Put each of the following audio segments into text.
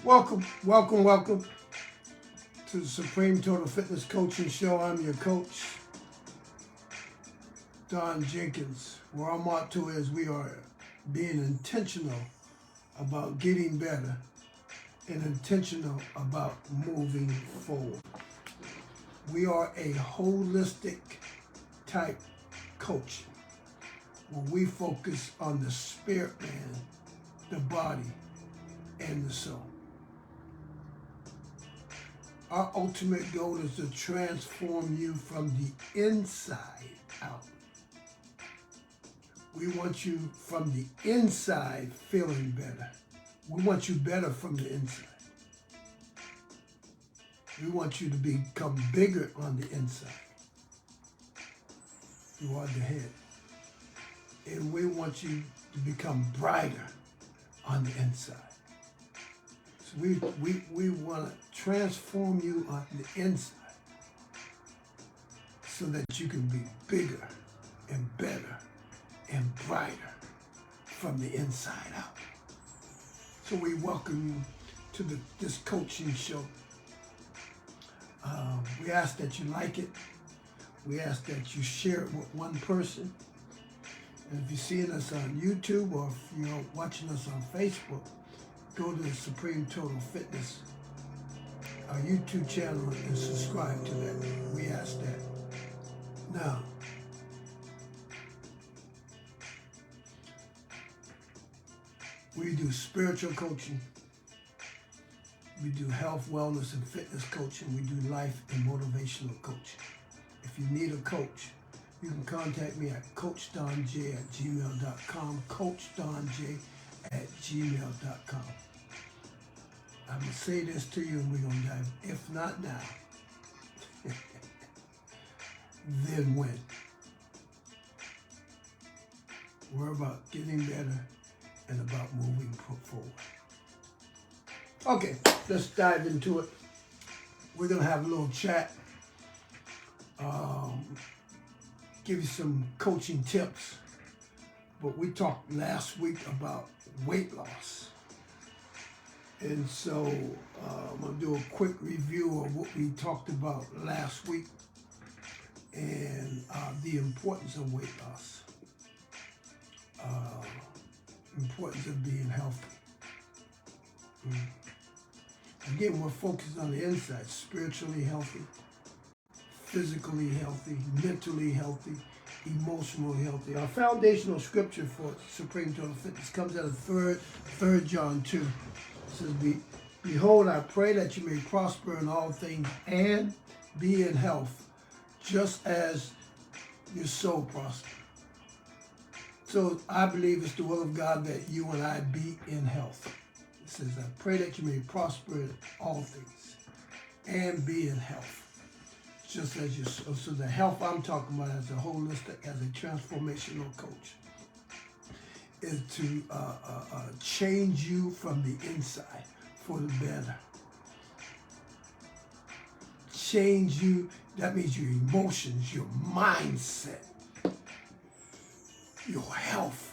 Welcome to the Supreme Total Fitness Coaching Show. I'm your coach, Don Jenkins, where our motto is we are being intentional about getting better and intentional about moving forward. We are a holistic type coach where we focus on the spirit man, the body, and the soul. Our ultimate goal is to transform you from the inside out. We want you from the inside feeling better. We want you better from the inside. We want you to become bigger on the inside. You are the head. And we want you to become brighter on the inside. So we want to transform you on the inside so that you can be bigger and better and brighter from the inside out. So we welcome you to this coaching show. We ask that you like it. We ask that you share it with one person. And if you're seeing us on YouTube or if you're watching us on Facebook, go to the Supreme Total Fitness, our YouTube channel, and subscribe to that. We ask that. Now, we do spiritual coaching. We do health, wellness, and fitness coaching. We do life and motivational coaching. If you need a coach, you can contact me at coachdonj@gmail.com, coachdonj@gmail.com. I'm going to say this to you and we're going to dive. If not now, then when? We're about getting better and about moving forward. Okay, let's dive into it. We're going to have a little chat. Give you some coaching tips. But we talked last week about weight loss. And so I'm going to do a quick review of what we talked about last week and the importance of weight loss. Importance of being healthy. Again, we're focused on the inside, spiritually healthy, physically healthy, mentally healthy, emotionally healthy. Our foundational scripture for Supreme Total Fitness comes out of 3 John 2. It says, Behold, I pray that you may prosper in all things and be in health, just as your soul prospers. So I believe it's the will of God that you and I be in health. It says, I pray that you may prosper in all things and be in health, just as your soul. So the health I'm talking about as a holistic, as a transformational coach, is to change you from the inside for the better. Change you, that means your emotions, your mindset, your health,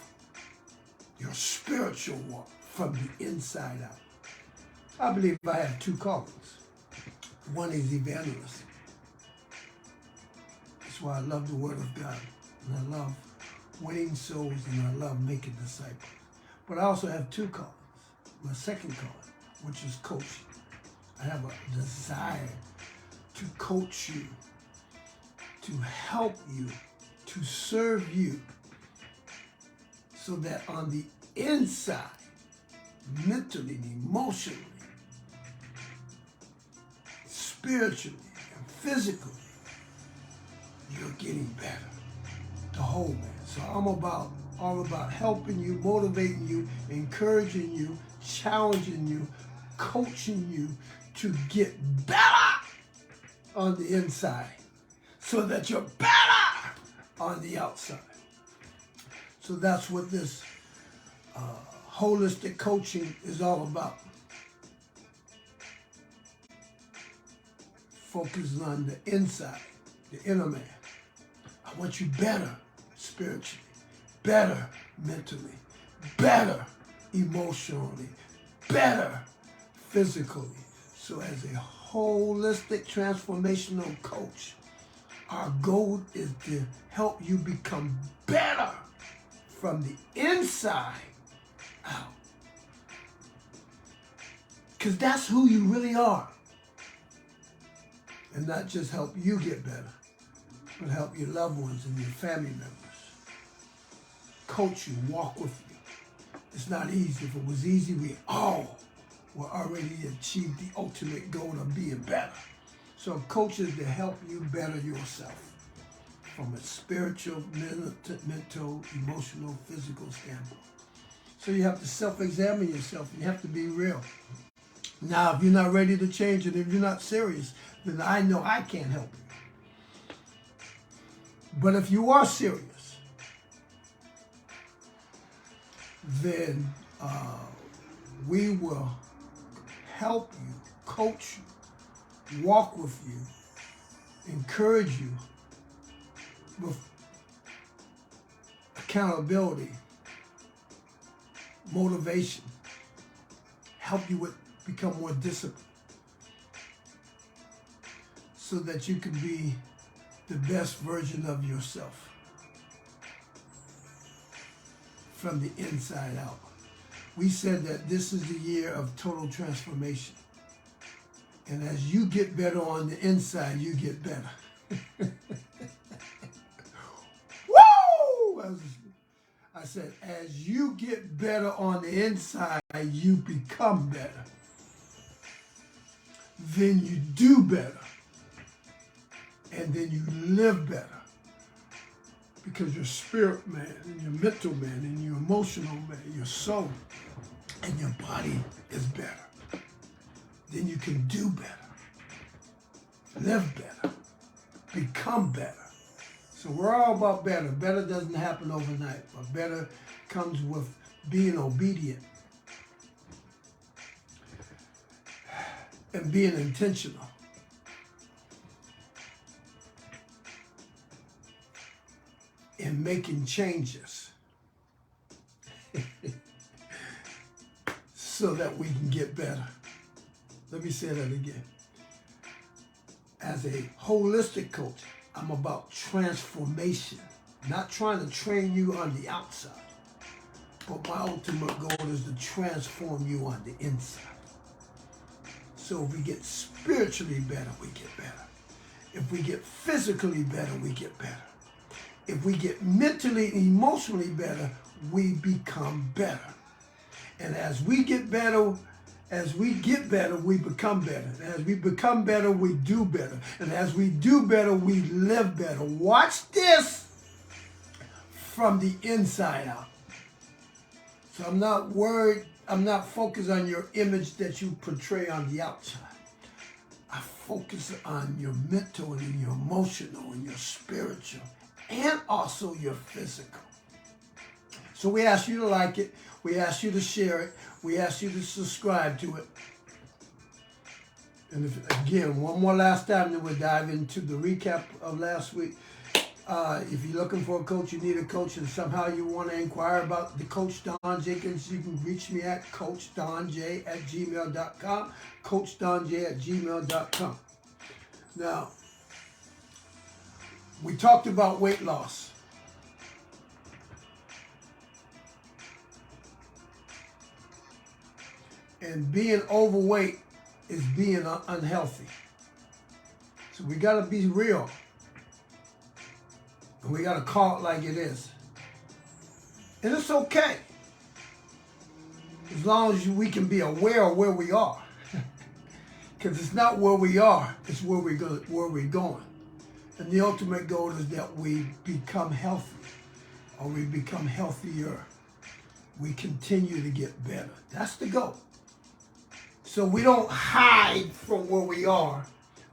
your spiritual walk from the inside out. I believe I have 2 callings. One is evangelist. That's why I love the Word of God, and I love winning souls, and I love making disciples. But I also have 2 callings. My second calling, which is coaching. I have a desire to coach you, to help you, to serve you, so that on the inside, mentally, emotionally, spiritually, and physically, you're getting better. The whole man. So I'm all about helping you, motivating you, encouraging you, challenging you, coaching you to get better on the inside so that you're better on the outside. So that's what this holistic coaching is all about. Focusing on the inside, the inner man. I want you better spiritually, better mentally, better emotionally, better physically. So as a holistic transformational coach, our goal is to help you become better from the inside out. Because that's who you really are. And not just help you get better, but help your loved ones and your family members. Coach you, walk with you. It's not easy. If it was easy, we all would already achieve the ultimate goal of being better. So coach is to help you better yourself from a spiritual, mental, emotional, physical standpoint. So you have to self-examine yourself. You have to be real. Now, if you're not ready to change it, if you're not serious, then I know I can't help you. But if you are serious, then we will help you, coach you, walk with you, encourage you with accountability, motivation, help you with become more disciplined so that you can be the best version of yourself from the inside out. We said that this is the year of total transformation. And as you get better on the inside, you get better. Woo! I said, as you get better on the inside, you become better. Then you do better. And then you live better. Because your spirit man, and your mental man, and your emotional man, your soul, and your body is better. Then you can do better, live better, become better. So we're all about better. Better doesn't happen overnight, but better comes with being obedient and being intentional. And making changes so that we can get better. Let me say that again. As a holistic coach, I'm about transformation, not trying to train you on the outside, but my ultimate goal is to transform you on the inside. So if we get spiritually better, we get better. If we get physically better, we get better. If we get mentally and emotionally better, we become better. And as we get better, we become better. And as we become better, we do better. And as we do better, we live better. Watch this from the inside out. So I'm not worried, I'm not focused on your image that you portray on the outside. I focus on your mental and your emotional and your spiritual and also your physical. So we ask you to like it. We ask you to share it. We ask you to subscribe to it. And again, one more last time, then we'll dive into the recap of last week. If you're looking for a coach, you need a coach, and somehow you want to inquire about the Coach Don Jenkins, you can reach me at CoachDonJ@gmail.com, CoachDonJ@gmail.com. Now, we talked about weight loss. And being overweight is being unhealthy. So we got to be real. And we got to call it like it is. And it's okay. As long as we can be aware of where we are. Because it's not where we are, it's where we're going. And the ultimate goal is that we become healthy, or we become healthier. We continue to get better. That's the goal. So we don't hide from where we are.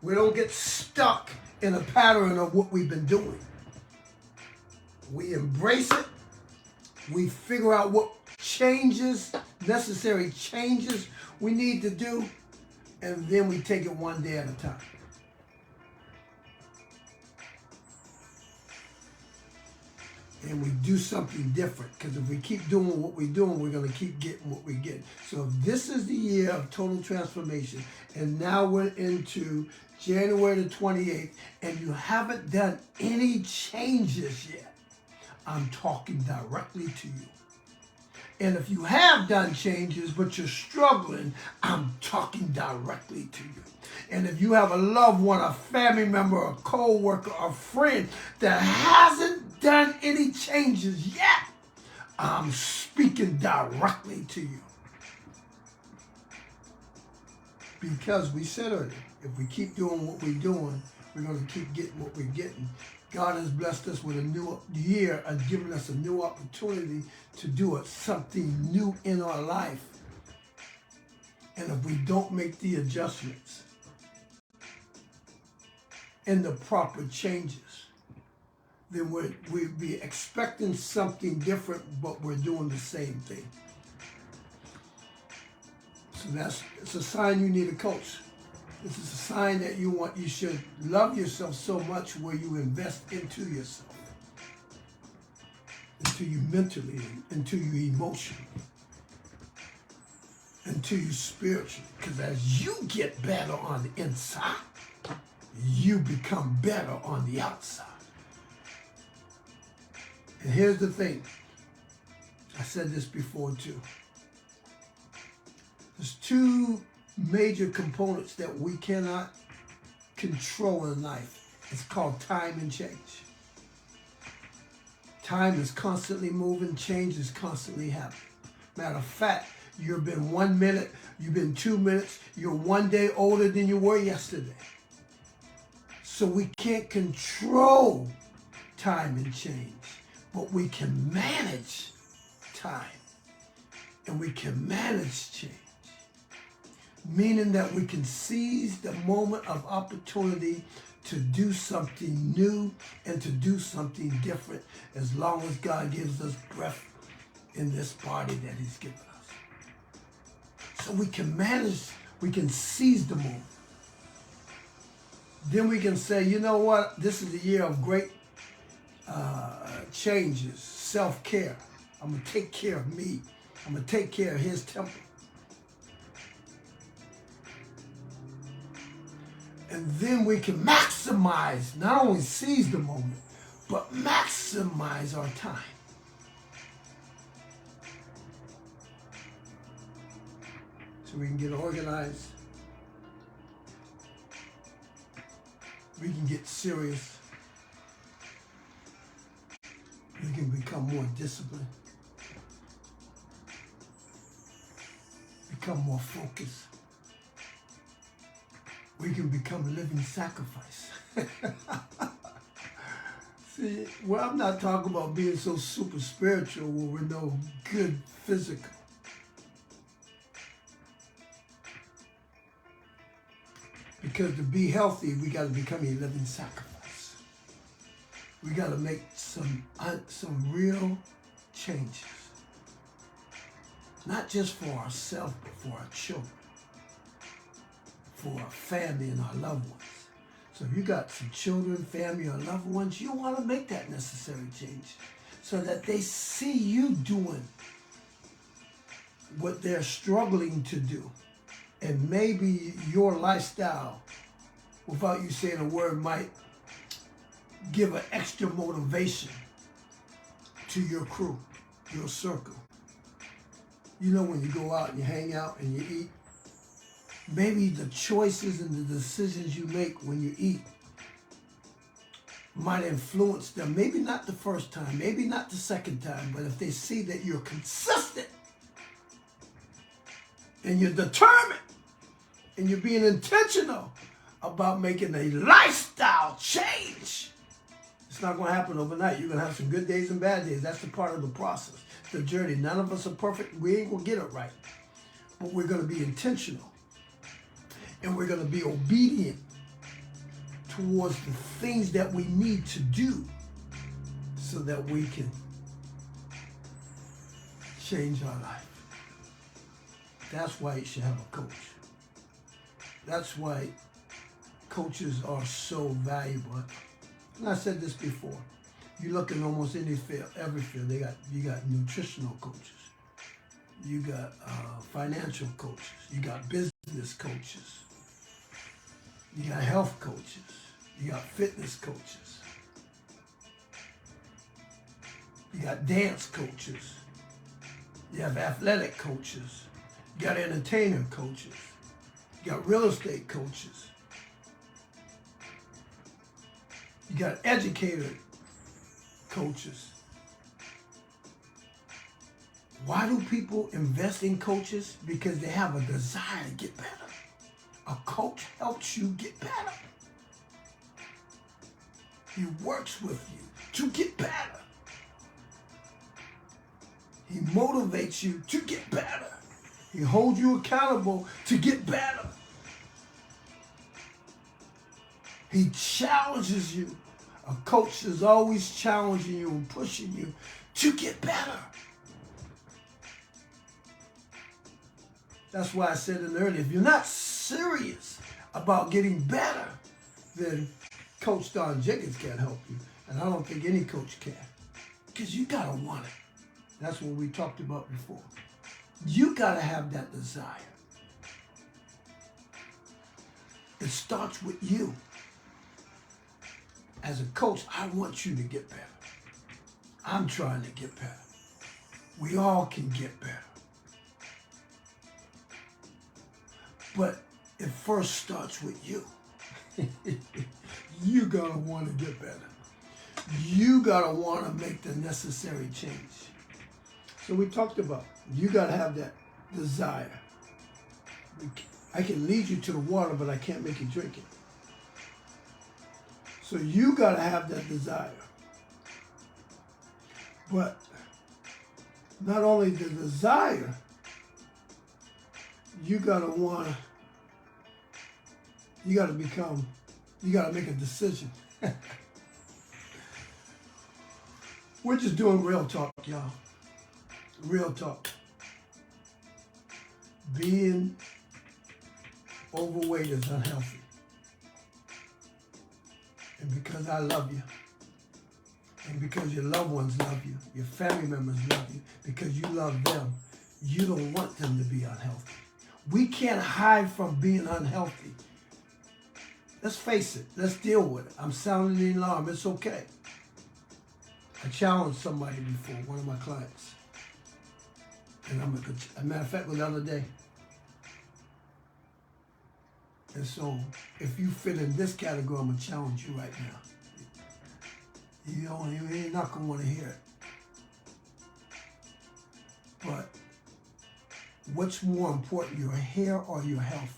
We don't get stuck in a pattern of what we've been doing. We embrace it. We figure out what necessary changes we need to do, and then we take it one day at a time. and we do something different. Because if we keep doing what we're doing, we're going to keep getting what we get. So if this is the year of total transformation, and now we're into January the 28th, and you haven't done any changes yet, I'm talking directly to you. And if you have done changes, but you're struggling, I'm talking directly to you. And if you have a loved one, a family member, a co-worker, a friend that hasn't done any changes yet, I'm speaking directly to you. Because we said earlier, if we keep doing what we're doing, we're going to keep getting what we're getting. God has blessed us with a new year and given us a new opportunity to do something new in our life. And if we don't make the adjustments and the proper changes, then we'd be expecting something different, but we're doing the same thing. So it's a sign you need a coach. This is a sign that you should love yourself so much where you invest into yourself, into you mentally, into you emotionally, into you spiritually. Because as you get better on the inside, you become better on the outside. And here's the thing. I said this before too. There's two major components that we cannot control in life. It's called time and change. Time is constantly moving, change is constantly happening. Matter of fact, you've been 1 minute, you've been 2 minutes, you're 1 day older than you were yesterday. So we can't control time and change, but we can manage time and we can manage change. Meaning that we can seize the moment of opportunity to do something new and to do something different as long as God gives us breath in this body that He's given us. So we can manage, we can seize the moment. Then we can say, you know what, this is a year of great changes, self-care. I'm going to take care of me. I'm going to take care of His temple. And then we can maximize, not only seize the moment, but maximize our time. So we can get organized. We can get serious. We can become more disciplined. Become more focused. We can become a living sacrifice. See, well, I'm not talking about being so super spiritual where we're no good physical. Because to be healthy, we got to become a living sacrifice. We got to make some real changes. Not just for ourselves, but for our children, for our family and our loved ones. So if you got some children, family, or loved ones, you want to make that necessary change so that they see you doing what they're struggling to do. And maybe your lifestyle, without you saying a word, might give an extra motivation to your crew, your circle. You know, when you go out and you hang out and you eat, maybe the choices and the decisions you make when you eat might influence them. Maybe not the first time, maybe not the second time, but if they see that you're consistent and you're determined and you're being intentional about making a lifestyle change, it's not going to happen overnight. You're going to have some good days and bad days. That's the part of the process, the journey. None of us are perfect. We ain't going to get it right. But we're going to be intentional. And we're going to be obedient towards the things that we need to do so that we can change our life. That's why you should have a coach. That's why coaches are so valuable. And I said this before. You look in almost any field, every field, you got nutritional coaches, you got financial coaches, you got business coaches, you got health coaches, you got fitness coaches, you got dance coaches, you have athletic coaches, you got entertainer coaches, you got real estate coaches, you got educator coaches. Why do people invest in coaches? Because they have a desire to get better. A coach helps you get better. He works with you to get better. He motivates you to get better. He holds you accountable to get better. He challenges you. A coach is always challenging you and pushing you to get better. That's why I said it earlier, if you're not serious about getting better, then Coach Don Jenkins can't help you. And I don't think any coach can. Because you got to want it. That's what we talked about before. You got to have that desire. It starts with you. As a coach, I want you to get better. I'm trying to get better. We all can get better. But it first starts with you. You gotta want to get better. You gotta want to make the necessary change. So we talked about, you gotta have that desire. I can lead you to the water, but I can't make you drink it. So you gotta have that desire. But not only the desire, you gotta make a decision. We're just doing real talk, y'all. Real talk. Being overweight is unhealthy. And because I love you, and because your loved ones love you, your family members love you, because you love them, you don't want them to be unhealthy. We can't hide from being unhealthy. Let's face it. Let's deal with it. I'm sounding the alarm. It's okay. I challenged somebody before, one of my clients. And a matter of fact, the other day. And so, if you fit in this category, I'm going to challenge you right now. You're not going to want to hear it. But what's more important, your hair or your health?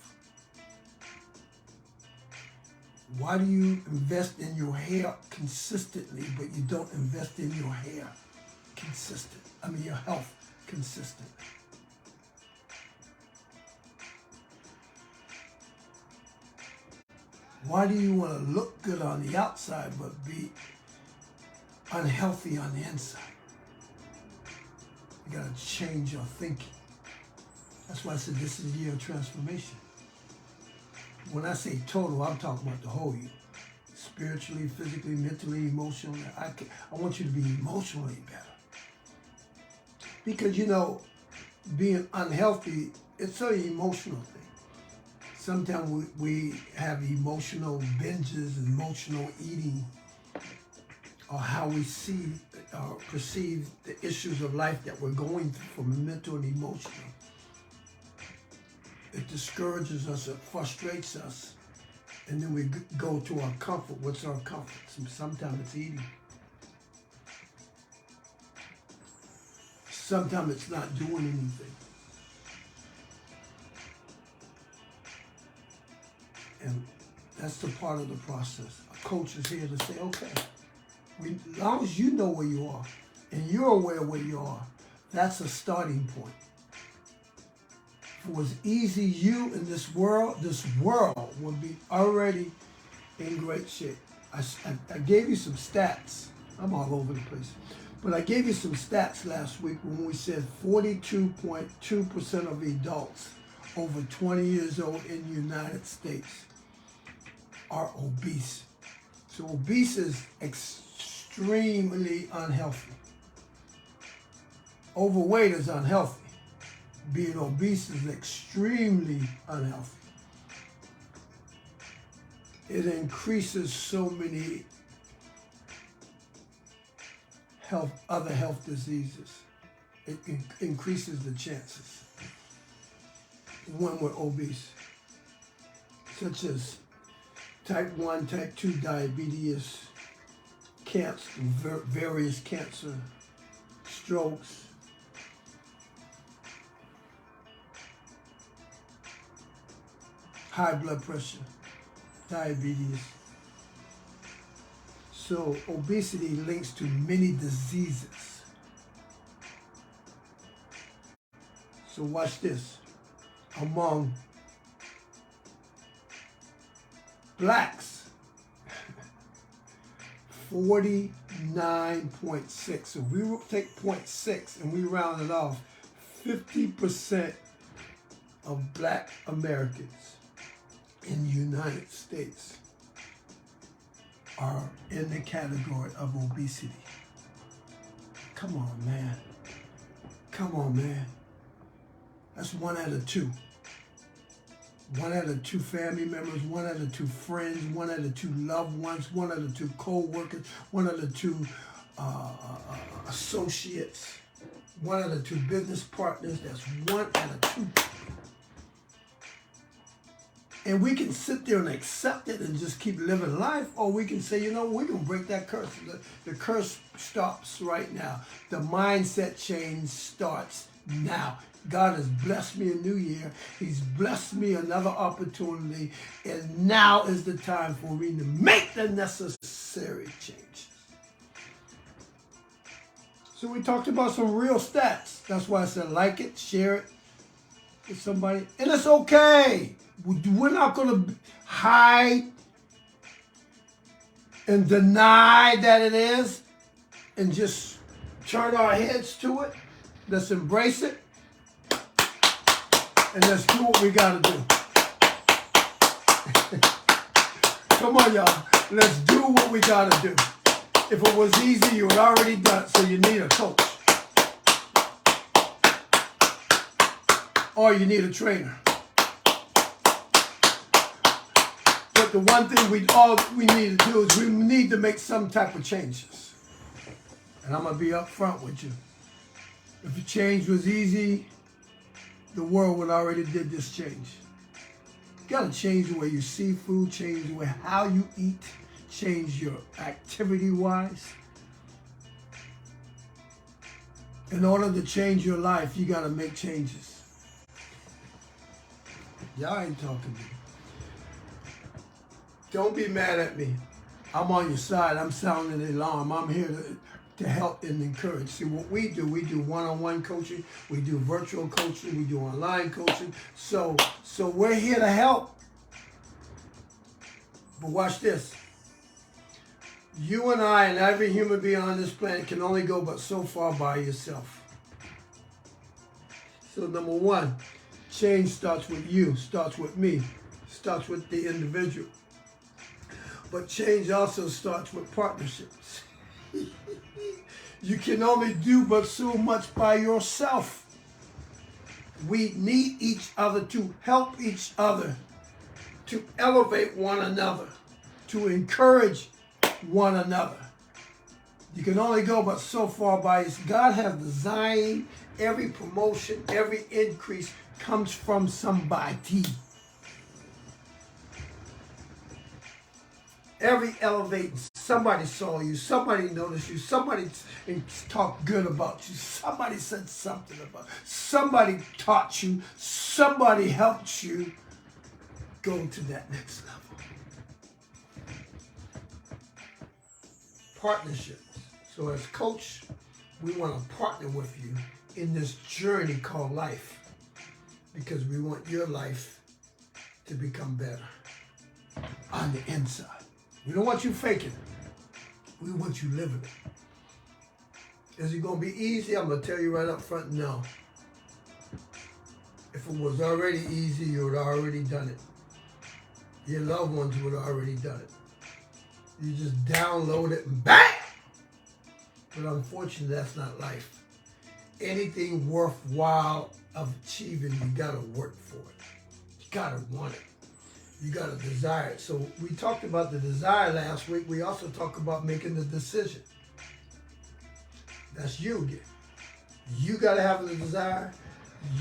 Why do you invest in your hair consistently, but you don't invest in your hair your health consistently? Why do you want to look good on the outside, but be unhealthy on the inside? You got to change your thinking. That's why I said this is a year of transformation. When I say total, I'm talking about the whole you. Spiritually, physically, mentally, emotionally. I want you to be emotionally better. Because, being unhealthy, it's an emotional thing. Sometimes we have emotional binges, emotional eating, or how we see or perceive the issues of life that we're going through from mental and emotional. It discourages us, it frustrates us, and then we go to our comfort. What's our comfort? Sometimes it's eating. Sometimes it's not doing anything. And that's the part of the process. A coach is here to say, okay, as long as you know where you are, and you're aware where you are, that's a starting point. If it was easy, you in this world would be already in great shape. I gave you some stats. I'm all over the place. But I gave you some stats last week when we said 42.2% of adults over 20 years old in the United States are obese. So obese is extremely unhealthy. Overweight is unhealthy. Being obese is extremely unhealthy. It increases so many other health diseases. It increases the chances when we're obese, such as type 1, type 2 diabetes, cancer, various cancer, strokes, high blood pressure, diabetes. So obesity links to many diseases. So watch this. Among blacks, 49.6. So we will take 0.6 and we round it off. 50% of black Americans in the United States are in the category of obesity. Come on, man. Come on, man. That's 1 out of 2. 1 out of 2 family members, 1 out of 2 friends, 1 out of 2 loved ones, 1 out of 2 co-workers, 1 out of 2 associates, 1 out of 2 business partners. That's 1 out of 2. And we can sit there and accept it and just keep living life, or we can say, you know, we can break that curse. The curse stops right now. The mindset change starts now. God has blessed me a new year. He's blessed me another opportunity. And now is the time for me to make the necessary changes. So we talked about some real stats. That's why I said like it, share it with somebody. And it's okay. We're not going to hide and deny that it is and just turn our heads to it. Let's embrace it. And let's do what we got to do. Come on, y'all. Let's do what we got to do. If it was easy, you had already done it, so you need a coach. Or you need a trainer. But the one thing we need to do is we need to make some type of changes. And I'm going to be up front with you. If the change was easy, the world would already did this change. You got to change the way you see food, change the way how you eat, change your activity-wise. In order to change your life, you got to make changes. Y'all ain't talking to me. Don't be mad at me. I'm on your side. I'm sounding the alarm. I'm here to help and encourage. See, what we do one-on-one coaching, we do virtual coaching, we do online coaching. So we're here to help. But watch this. You and I and every human being on this planet can only go but so far by yourself. So number one, change starts with you, starts with me, starts with the individual. But change also starts with partnerships. You can only do but so much by yourself. We need each other to help each other, to elevate one another, to encourage one another. You can only go but so far by it. God has designed every promotion, every increase comes from somebody. Every elevating, somebody saw you, somebody noticed you, somebody talked good about you, somebody said something about you, somebody taught you, somebody helped you go to that next level. Partnerships. So as coach, we want to partner with you in this journey called life because we want your life to become better on the inside. We don't want you faking it. We want you living it. Is it going to be easy? I'm going to tell you right up front, no. If it was already easy, you would have already done it. Your loved ones would have already done it. You just download it and bang! But unfortunately, that's not life. Anything worthwhile of achieving, you gotta work for it. You gotta want it. You gotta desire it. So we talked about the desire last week. We also talked about making the decision. That's you again. You gotta have the desire.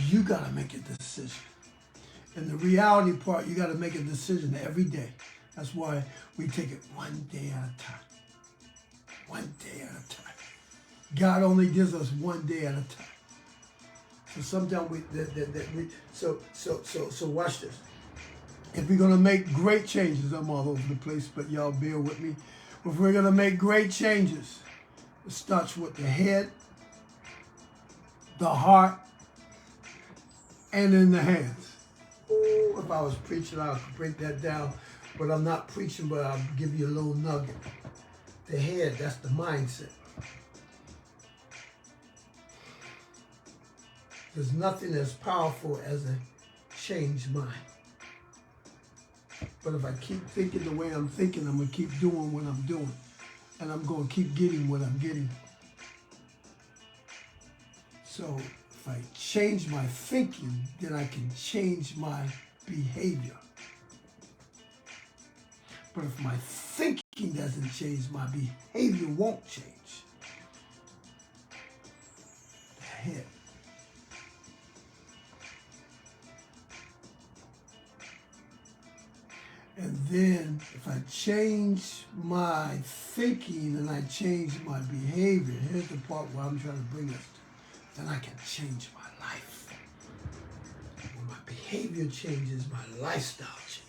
You gotta make a decision. And the reality part, you gotta make a decision every day. That's why we take it one day at a time. One day at a time. God only gives us one day at a time. So sometimes so watch this. If we're gonna make great changes, I'm all over the place, but y'all bear with me. If we're gonna make great changes, it starts with the head, the heart, and in the hands. Oh, if I was preaching, I could break that down, but I'm not preaching, but I'll give you a little nugget. The head, that's the mindset. There's nothing as powerful as a changed mind. But if I keep thinking the way I'm thinking, I'm going to keep doing what I'm doing. And I'm going to keep getting what I'm getting. So if I change my thinking, then I can change my behavior. But if my thinking doesn't change, my behavior won't change. The head. And then if I change my thinking and I change my behavior, here's the part where I'm trying to bring us to, then I can change my life. When my behavior changes, my lifestyle changes.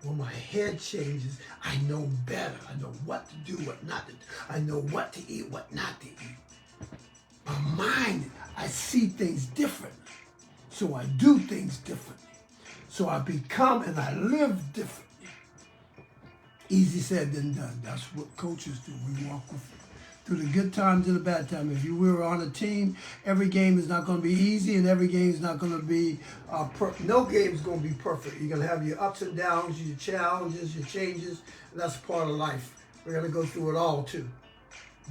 When my head changes, I know better. I know what to do, what not to do. I know what to eat, what not to eat. My mind, I see things differently. So I do things differently. So I become and I live differently. Easy said than done. That's what coaches do. We walk with you through the good times and the bad times. If you were on a team, every game is not going to be easy and every game is not going to be perfect. No game is going to be perfect. You're going to have your ups and downs, your challenges, your changes. And that's part of life. We're going to go through it all too.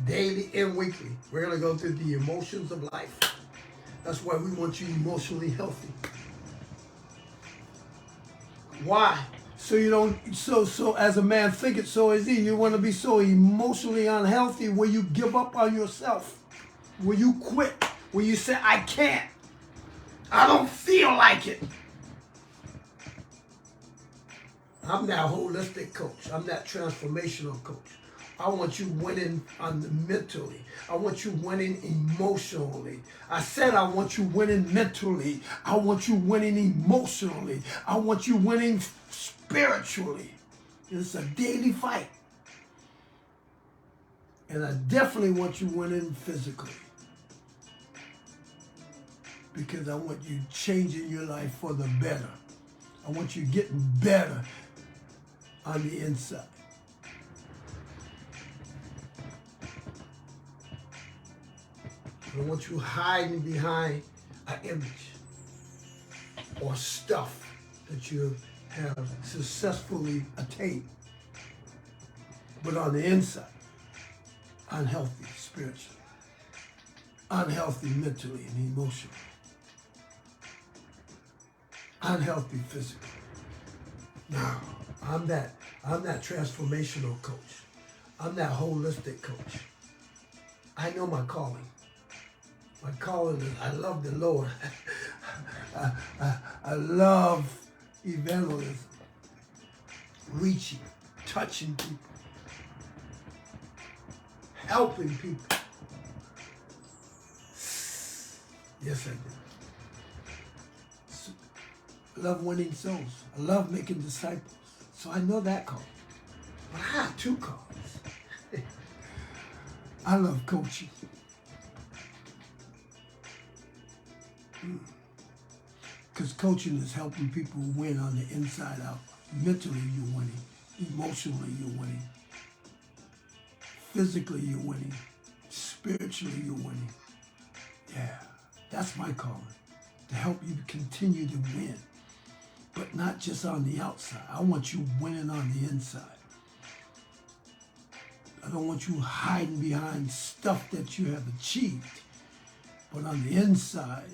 Daily and weekly. We're going to go through the emotions of life. That's why we want you emotionally healthy. Why? So you don't, so as a man thinketh, so is he. You want to be so emotionally unhealthy where you give up on yourself, where you quit, where you say, I can't, I don't feel like it. I'm that holistic coach. I'm that transformational coach. I want you winning mentally. I want you winning emotionally. I said I want you winning mentally. I want you winning emotionally. I want you winning spiritually. It's a daily fight. And I definitely want you winning physically. Because I want you changing your life for the better. I want you getting better on the inside. I don't want you hiding behind an image or stuff that you have successfully attained. But on the inside, unhealthy spiritually, unhealthy mentally and emotionally, unhealthy physically. Now, I'm that transformational coach. I'm that holistic coach. I know my calling. My calling is, I love the Lord. I love evangelism, reaching, touching people, helping people. Yes, I do. I love winning souls. I love making disciples. So I know that call. But I have two calls. I love coaching. Because coaching is helping people win on the inside out. Mentally, you're winning. Emotionally, you're winning. Physically, you're winning. Spiritually, you're winning. Yeah, that's my calling. To help you continue to win. But not just on the outside. I want you winning on the inside. I don't want you hiding behind stuff that you have achieved. But on the inside,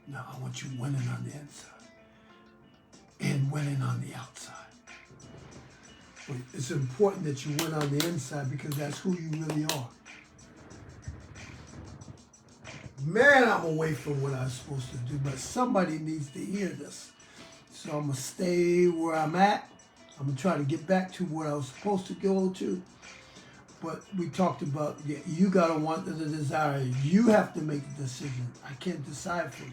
no, I want you winning on the inside and winning on the outside. But it's important that you win on the inside because that's who you really are. Man, I'm away from what I'm supposed to do, but somebody needs to hear this. So I'm going to stay where I'm at. I'm going to try to get back to what I was supposed to go to. But we talked about, yeah, you got to want the desire. You have to make the decision. I can't decide for you.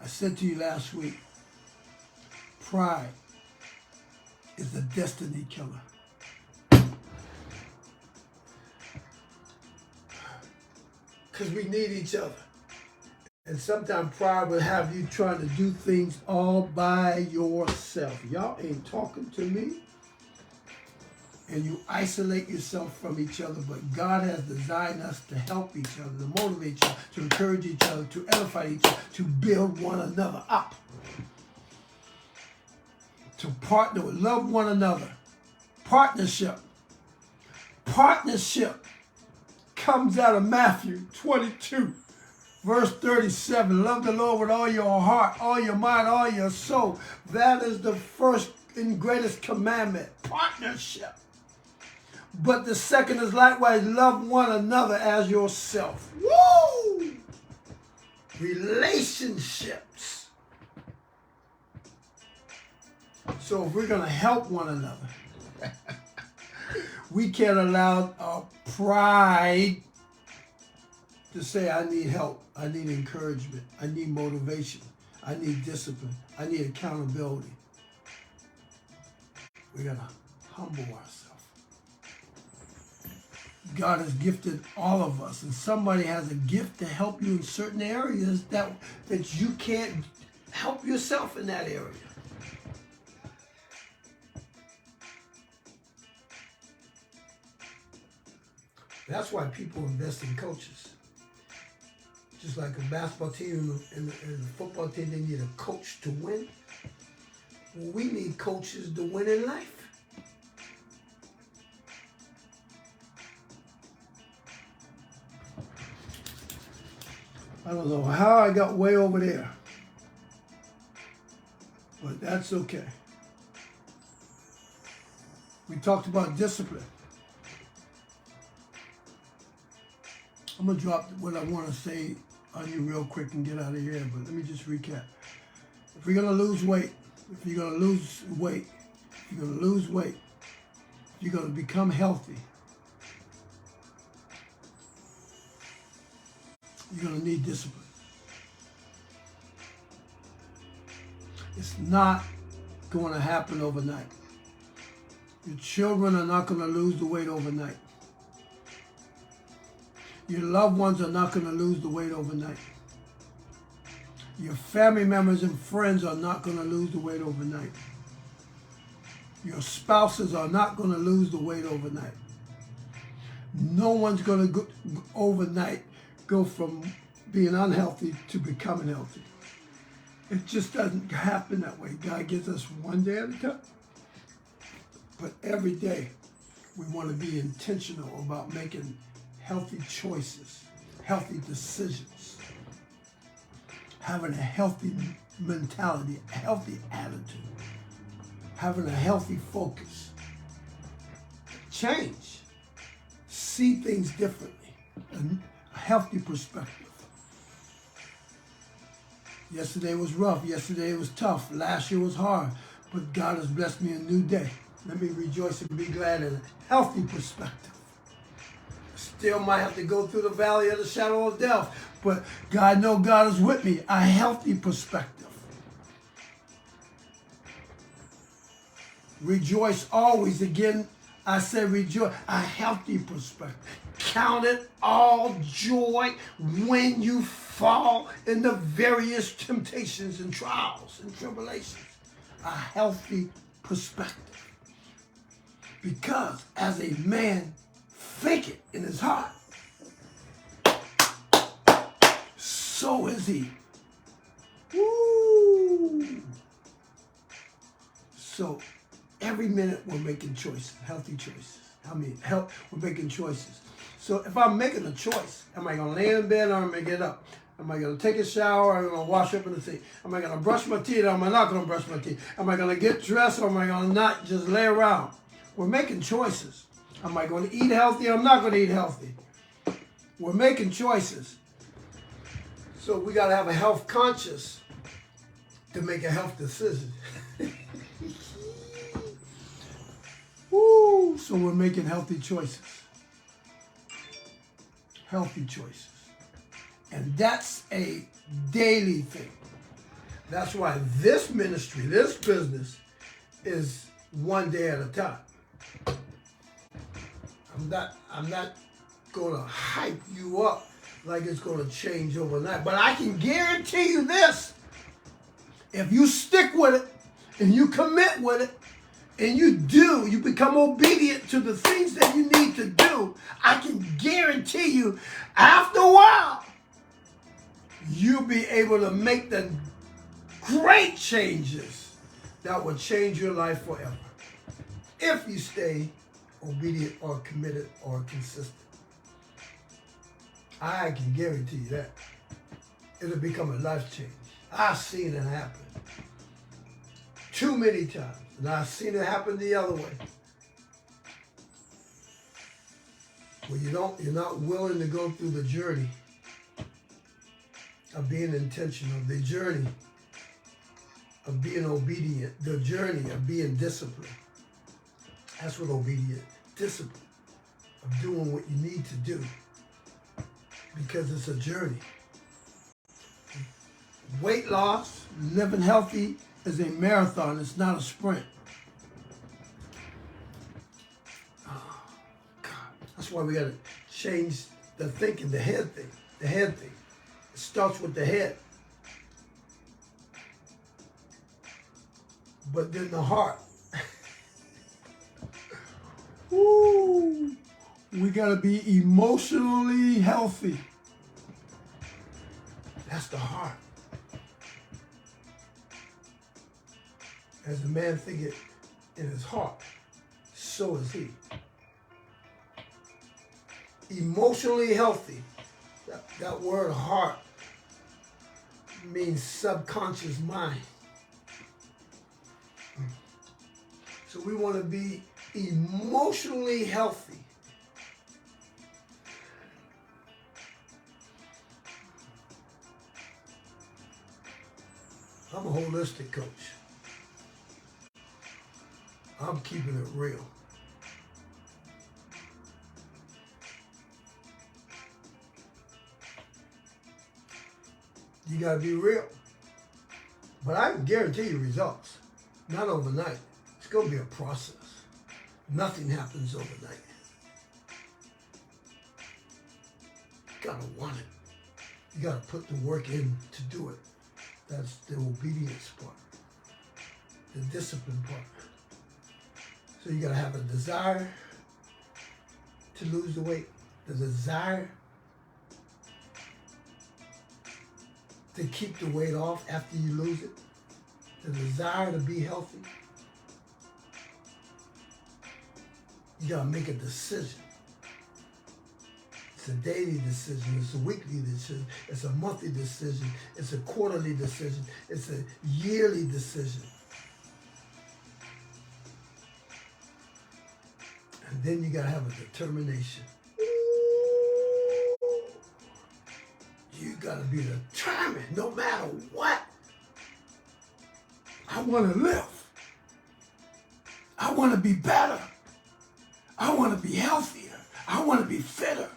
I said to you last week, pride is a destiny killer. Because we need each other. And sometimes pride will have you trying to do things all by yourself. Y'all ain't talking to me. And you isolate yourself from each other, but God has designed us to help each other, to motivate each other, to encourage each other, to edify each other, to build one another up, to partner with, love one another. Partnership. Partnership comes out of Matthew 22, verse 37. Love the Lord with all your heart, all your mind, all your soul. That is the first and greatest commandment, partnership. But the second is likewise, love one another as yourself. Woo! Relationships. So if we're going to help one another, we can't allow our pride to say, I need help, I need encouragement, I need motivation, I need discipline, I need accountability. We got to humble ourselves. God has gifted all of us, and somebody has a gift to help you in certain areas that you can't help yourself in that area. That's why people invest in coaches. Just like a basketball team and a football team, they need a coach to win. Well, we need coaches to win in life. I don't know how I got way over there, but that's okay. We talked about discipline. I'm going to drop what I want to say on you real quick and get out of here, but let me just recap. If you're going to lose weight, if you're going to lose weight, if you're going to lose weight, if you're going to become healthy, you're going to need discipline. It's not going to happen overnight. Your children are not going to lose the weight overnight. Your loved ones are not going to lose the weight overnight. Your family members and friends are not going to lose the weight overnight. Your spouses are not going to lose the weight overnight. No one's going to go overnight go from being unhealthy to becoming healthy. It just doesn't happen that way. God gives us one day at a time. But every day, we want to be intentional about making healthy choices, healthy decisions, having a healthy mentality, a healthy attitude, having a healthy focus. Change. See things differently. A healthy perspective. Yesterday was rough. Yesterday was tough. Last year was hard. But God has blessed me a new day. Let me rejoice and be glad in a healthy perspective. Still might have to go through the valley of the shadow of death. But God knows God is with me. A healthy perspective. Rejoice always. Again, I said rejoice. A healthy perspective. Count it all joy when you fall in the various temptations and trials and tribulations. A healthy perspective. Because as a man thinketh in his heart, so is he. Woo! So every minute we're making choices, healthy choices. We're making choices. So if I'm making a choice, am I going to lay in bed or am I going to get up? Am I going to take a shower or am I going to wash up in the sink? Am I going to brush my teeth or am I not going to brush my teeth? Am I going to get dressed or am I going to not just lay around? We're making choices. Am I going to eat healthy or am I not going to eat healthy? We're making choices. So we got to have a health conscious to make a health decision. Woo! So we're making healthy choices. Healthy choices. And that's a daily thing. That's why this ministry, this business, is one day at a time. I'm not going to hype you up like it's going to change overnight. But I can guarantee you this. If you stick with it and you commit with it and you become obedient to the things that you need to do, I can guarantee you after a while, you'll be able to make the great changes that will change your life forever. If you stay obedient or committed or consistent. I can guarantee you that. It'll become a life change. I've seen it happen too many times, and I've seen it happen the other way. When you're not willing to go through the journey of being intentional, the journey of being obedient, the journey of being disciplined. That's what obedient, discipline, of doing what you need to do. Because it's a journey. Weight loss, living healthy is a marathon. It's not a sprint. Oh, God. That's why we got to change the thinking, the head thing. The head thing. It starts with the head. But then the heart. Woo! We got to be emotionally healthy. That's the heart. As a man thinketh in his heart, so is he. Emotionally healthy. That word heart means subconscious mind. So we want to be emotionally healthy. I'm a holistic coach. I'm keeping it real. You gotta be real. But I can guarantee you results. Not overnight. It's gonna be a process. Nothing happens overnight. You gotta want it. You gotta put the work in to do it. That's the obedience part. The discipline part. So you gotta have a desire to lose the weight. The desire to keep the weight off after you lose it. The desire to be healthy. You gotta make a decision. It's a daily decision, it's a weekly decision, it's a monthly decision, it's a quarterly decision, it's a yearly decision. And then you gotta have a determination. You gotta be determined no matter what. I wanna live. I wanna be better. I wanna be healthier. I wanna be fitter.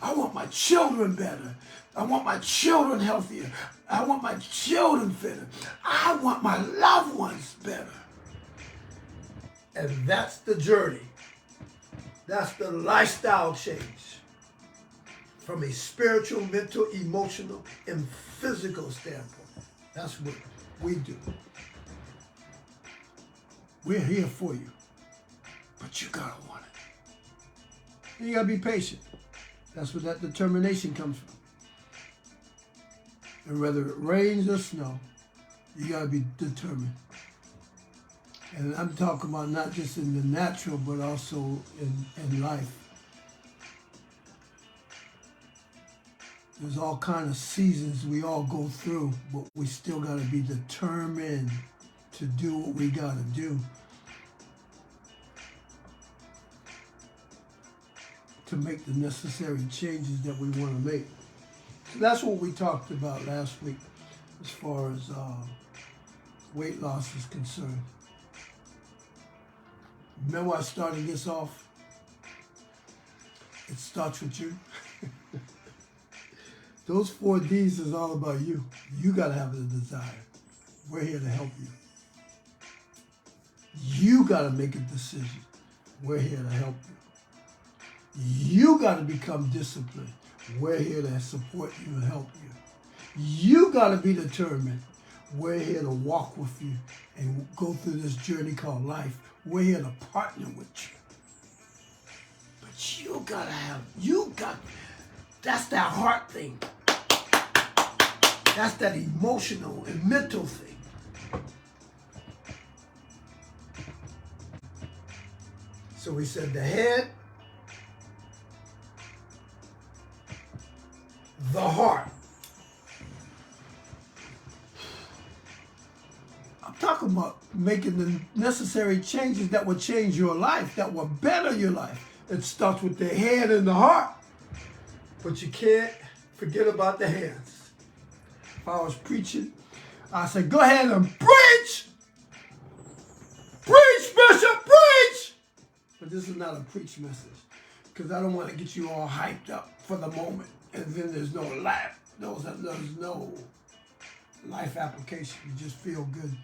I want my children better. I want my children healthier. I want my children fitter. I want my loved ones better. And that's the journey. That's the lifestyle change from a spiritual, mental, emotional, and physical standpoint. That's what we do. We're here for you, but you gotta want it. And you gotta be patient. That's where that determination comes from. And whether it rains or snow, you gotta be determined. And I'm talking about not just in the natural, but also in life. There's all kind of seasons we all go through, but we still got to be determined to do what we got to do to make the necessary changes that we want to make. So that's what we talked about last week as far as weight loss is concerned. Remember I started this off? It starts with you. Those 4 D's is all about you. You got to have the desire. We're here to help you. You got to make a decision. We're here to help you. You got to become disciplined. We're here to support you and help you. You got to be determined. We're here to walk with you and go through this journey called life. We're here to partner with you. But you got to have, that's that heart thing. That's that emotional and mental thing. So we said the head, the heart. I'm talking about making the necessary changes that will change your life, that will better your life. It starts with the head and the heart. But you can't forget about the hands. If I was preaching, I said, go ahead and preach! Preach, Bishop, preach! But this is not a preach message, because I don't want to get you all hyped up for the moment, and then there's no life. There's no life application. You just feel good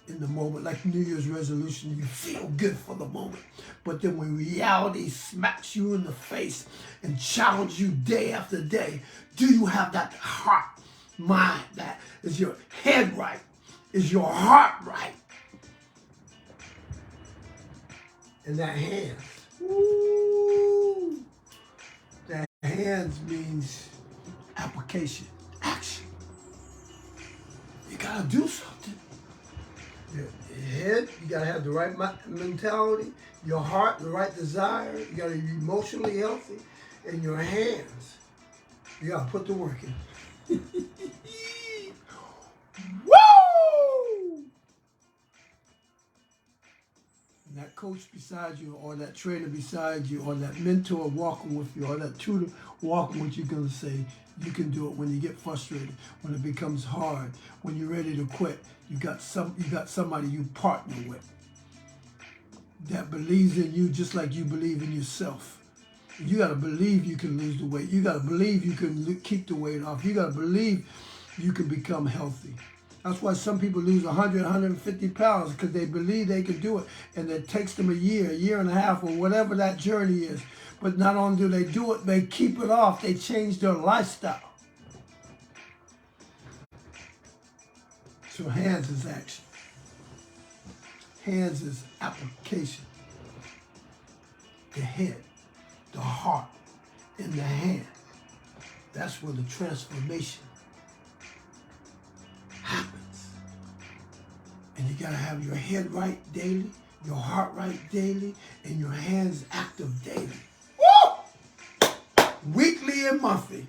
in the moment, like New Year's resolution. You feel good for the moment, but then when reality smacks you in the face and challenges you day after day, do you have that heart, mind? That is your head right? Is your heart right? And that hands. Ooh. That hands means application, action. You gotta do something. Your head, you gotta have the right mentality. Your heart, the right desire. You gotta be emotionally healthy. And your hands, you gotta put the work in. Woo! And that coach beside you, or that trainer beside you, or that mentor walking with you, or that tutor walking with you, gonna say, you can do it when you get frustrated, when it becomes hard, when you're ready to quit. You got somebody you partner with that believes in you just like you believe in yourself. You got to believe you can lose the weight. You got to believe you can keep the weight off. You got to believe you can become healthy. That's why some people lose 100, 150 pounds, because they believe they can do it. And it takes them a year and a half, or whatever that journey is. But not only do they do it, they keep it off. They change their lifestyle. So hands is action. Hands is application. The head, the heart, and the hand. That's where the transformation happens. And you gotta have your head right daily, your heart right daily, and your hands active daily. Woo! Weekly and monthly.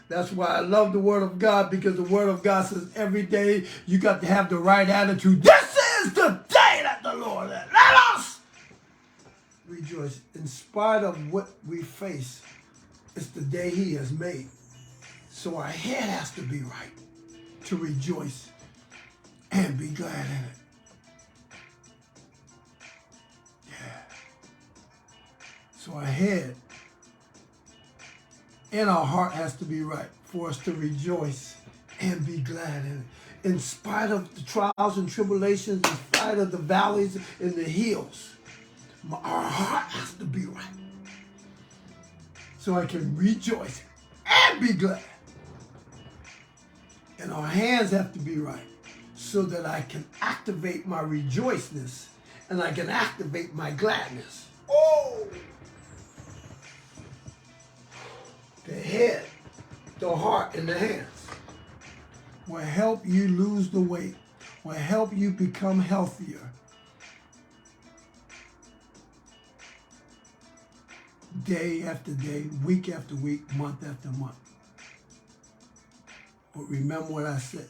That's why I love the Word of God, because the Word of God says every day you got to have the right attitude. This is the day that the Lord has. Let us rejoice. In spite of what we face, it's the day He has made. So our head has to be right to rejoice and be glad in it. Yeah. So our head and our heart has to be right for us to rejoice and be glad in it. In spite of the trials and tribulations, in spite of the valleys and the hills, our heart has to be right. So I can rejoice and be glad. And our hands have to be right so that I can activate my rejoicedness and I can activate my gladness. Oh! The head, the heart, and the hands will help you lose the weight, will help you become healthier day after day, week after week, month after month. But remember what I said.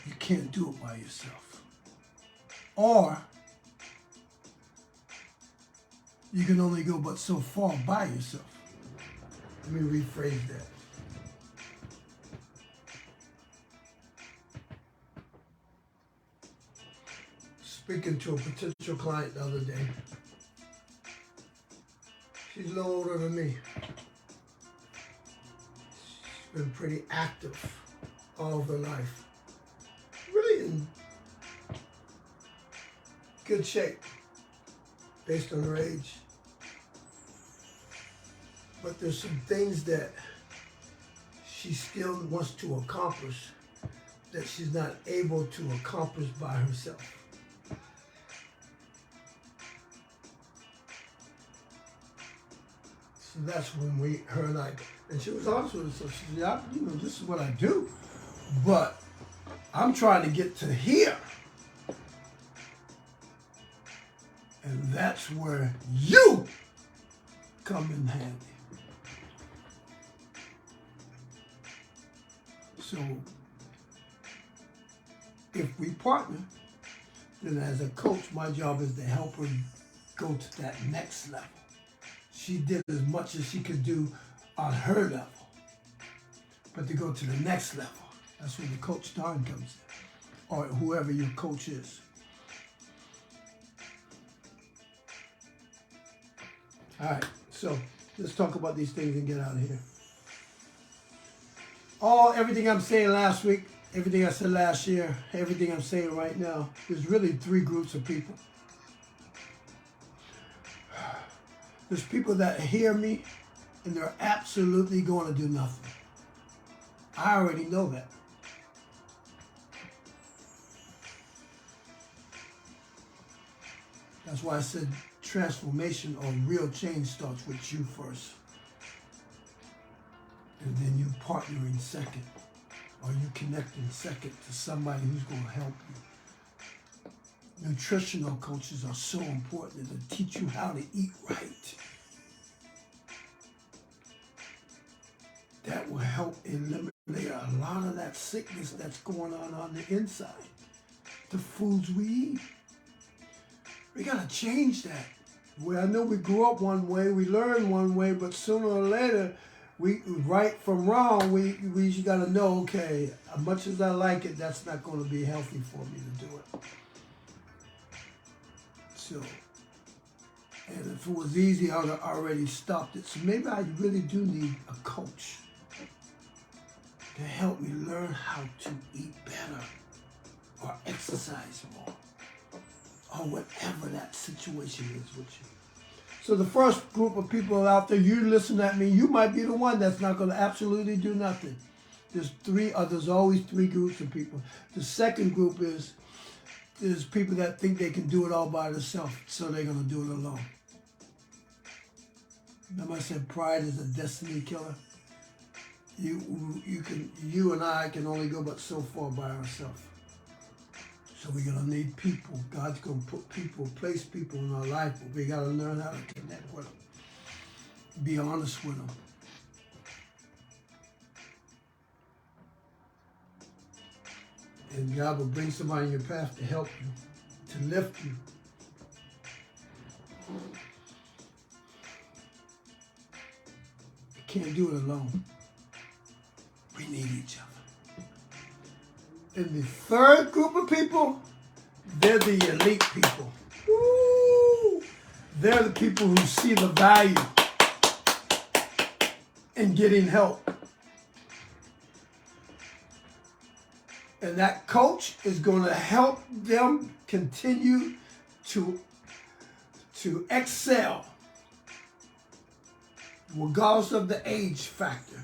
You can't do it by yourself. Or you can only go but so far by yourself. Let me rephrase that. Speaking to a potential client the other day. She's a little older than me. She's been pretty active all of her life. Really in good shape based on her age. But there's some things that she still wants to accomplish that she's not able to accomplish by herself. So that's when her and I, and she was honest with us. So she said, this is what I do, but I'm trying to get to here. And that's where you come in handy. So if we partner, then as a coach, my job is to help her go to that next level. She did as much as she could do on her level. But to go to the next level, that's where the coach Don comes in, or whoever your coach is. All right, so let's talk about these things and get out of here. Everything I'm saying last week, everything I said last year, everything I'm saying right now, there's really three groups of people. There's people that hear me and they're absolutely going to do nothing. I already know that. That's why I said transformation or real change starts with you first. And then you partnering second. Or you connecting second to somebody who's going to help you. Nutritional coaches are so important to teach you how to eat right. That will help eliminate a lot of that sickness that's going on the inside. The foods we eat. We got to change that. Well, I know we grew up one way, we learned one way, but sooner or later, right from wrong, we got to know, okay, as much as I like it, that's not going to be healthy for me to do it. So, and if it was easy, I would have already stopped it. So maybe I really do need a coach to help me learn how to eat better or exercise more or whatever that situation is with you. So the first group of people out there, you listen at me, you might be the one that's not going to absolutely do nothing. There's always three groups of people. The second group is people that think they can do it all by themselves, so they're going to do it alone. Remember I said pride is a destiny killer? You and I can only go but so far by ourselves. So we're going to need people. God's going to put people, place people in our life, but we got to learn how to connect with them. Be honest with them. And God will bring somebody in your path to help you, to lift you. You can't do it alone. We need each other. And the third group of people, they're the elite people. Woo! They're the people who see the value in getting help. And that coach is going to help them continue to excel regardless of the age factor.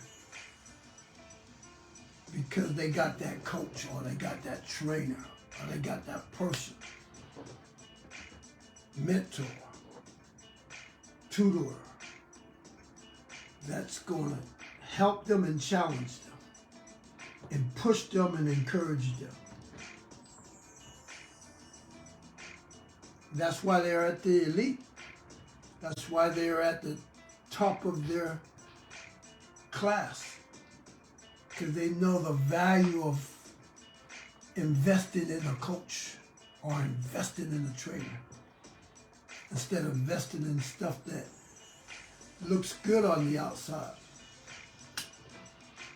Because they got that coach, or they got that trainer, or they got that person, mentor, tutor, that's going to help them and challenge them. and push them and encourage them. That's why they're at the elite. That's why they're at the top of their class. Because they know the value of investing in a coach or investing in a trainer instead of investing in stuff that looks good on the outside.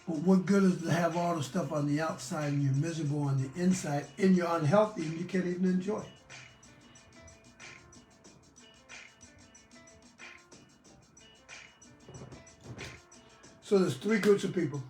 But what good is it to have all the stuff on the outside and you're miserable on the inside and you're unhealthy and you can't even enjoy it? So there's three groups of people.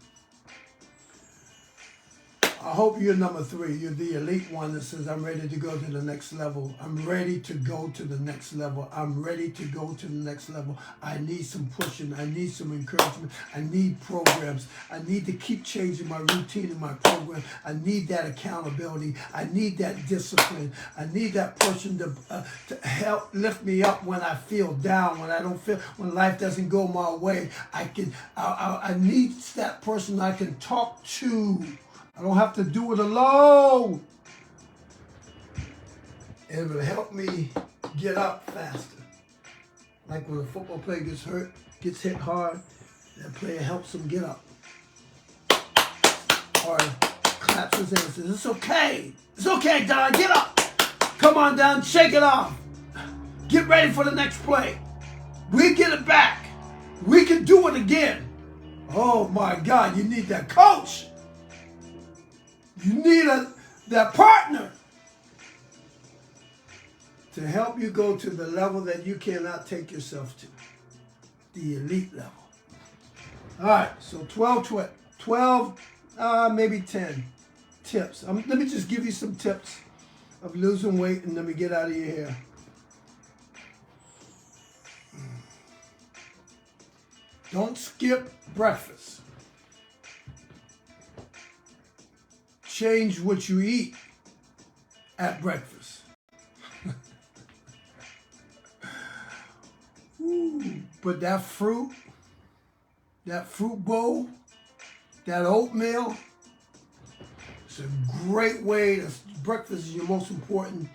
I hope you're number three. You're the elite one that says, I'm ready to go to the next level. I'm ready to go to the next level. I'm ready to go to the next level. I need some pushing. I need some encouragement. I need programs. I need to keep changing my routine and my program. I need that accountability. I need that discipline. I need that person to help lift me up when I feel down, when I don't feel, when life doesn't go my way. I need that person I can talk to. I don't have to do it alone. And it will help me get up faster. Like when a football player gets hurt, gets hit hard, that player helps him get up. Or claps his hands and says, it's okay. It's okay, Don, get up. Come on down, shake it off. Get ready for the next play. We get it back. We can do it again. Oh my God, you need that coach. You need that partner to help you go to the level that you cannot take yourself to, the elite level. All right, so 12, maybe 10 tips. Let me just give you some tips of losing weight and let me get out of your hair. Don't skip breakfast. Change what you eat at breakfast. Ooh, but that fruit bowl, that oatmeal, it's a great way to, breakfast is your most important,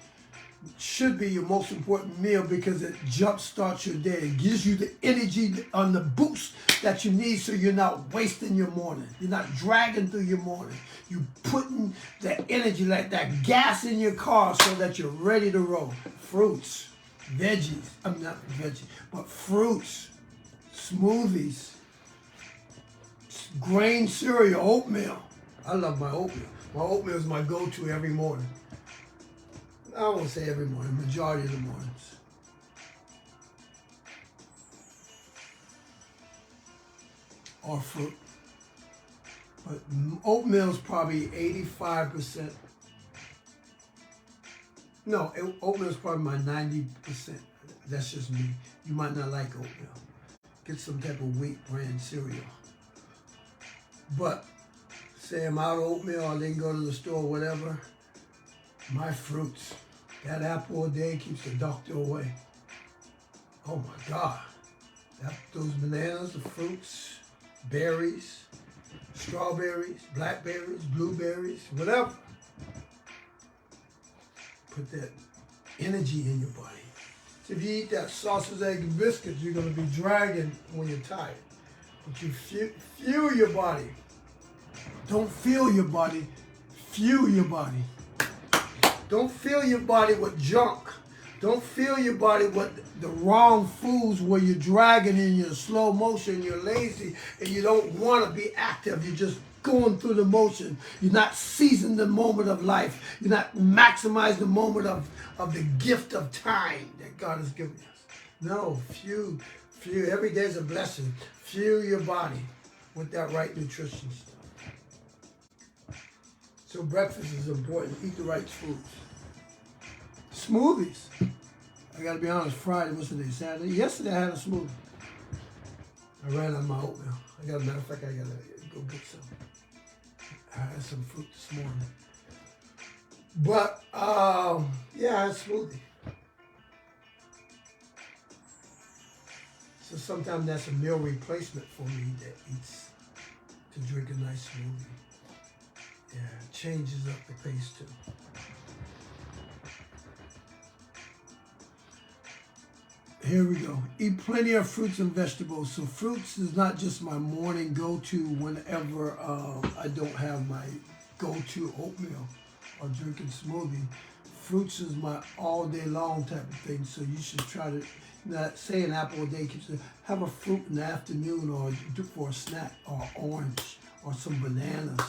should be your most important meal because it jumpstarts your day. It gives you the energy on the boost that you need so you're not wasting your morning. You're not dragging through your morning. You're putting that energy, like that gas in your car so that you're ready to roll. Fruits, veggies, I'm not veggie, but fruits, smoothies, grain cereal, oatmeal. I love my oatmeal. My oatmeal is my go-to every morning. I won't say every morning, majority of the mornings. Or fruit. But oatmeal is probably 85%. No, oatmeal is probably my 90%. That's just me. You might not like oatmeal. Get some type of wheat brand cereal. But say I'm out of oatmeal, I didn't go to the store, whatever. My fruits. That apple a day keeps the doctor away. Oh my God. Those bananas, the fruits, berries, strawberries, blackberries, blueberries, whatever. Put that energy in your body. So if you eat that sausage, egg, and biscuits, you're going to be dragging when you're tired. But you fuel your body. Don't fill your body, fuel your body. Don't fill your body with junk. Don't fill your body with the wrong foods where you're dragging in your slow motion, you're lazy, and you don't want to be active. You're just going through the motion. You're not seizing the moment of life. You're not maximizing the moment of the gift of time that God has given us. No, fuel. Every day is a blessing. Fuel your body with that right nutrition stuff. So breakfast is important. Eat the right foods. Smoothies. I gotta be honest, Friday, what's today? Saturday? Yesterday I had a smoothie. I ran out of my oatmeal. Matter of fact, I gotta go get some. I had some fruit this morning. But, yeah, I had a smoothie. So sometimes that's a meal replacement for me that eats to drink a nice smoothie. Yeah, it changes up the pace too. Here we go. Eat plenty of fruits and vegetables. So fruits is not just my morning go-to whenever I don't have my go-to oatmeal or drinking smoothie. Fruits is my all day long type of thing. So you should try to, not say an apple a day, have a fruit in the afternoon or do for a snack, or orange or some bananas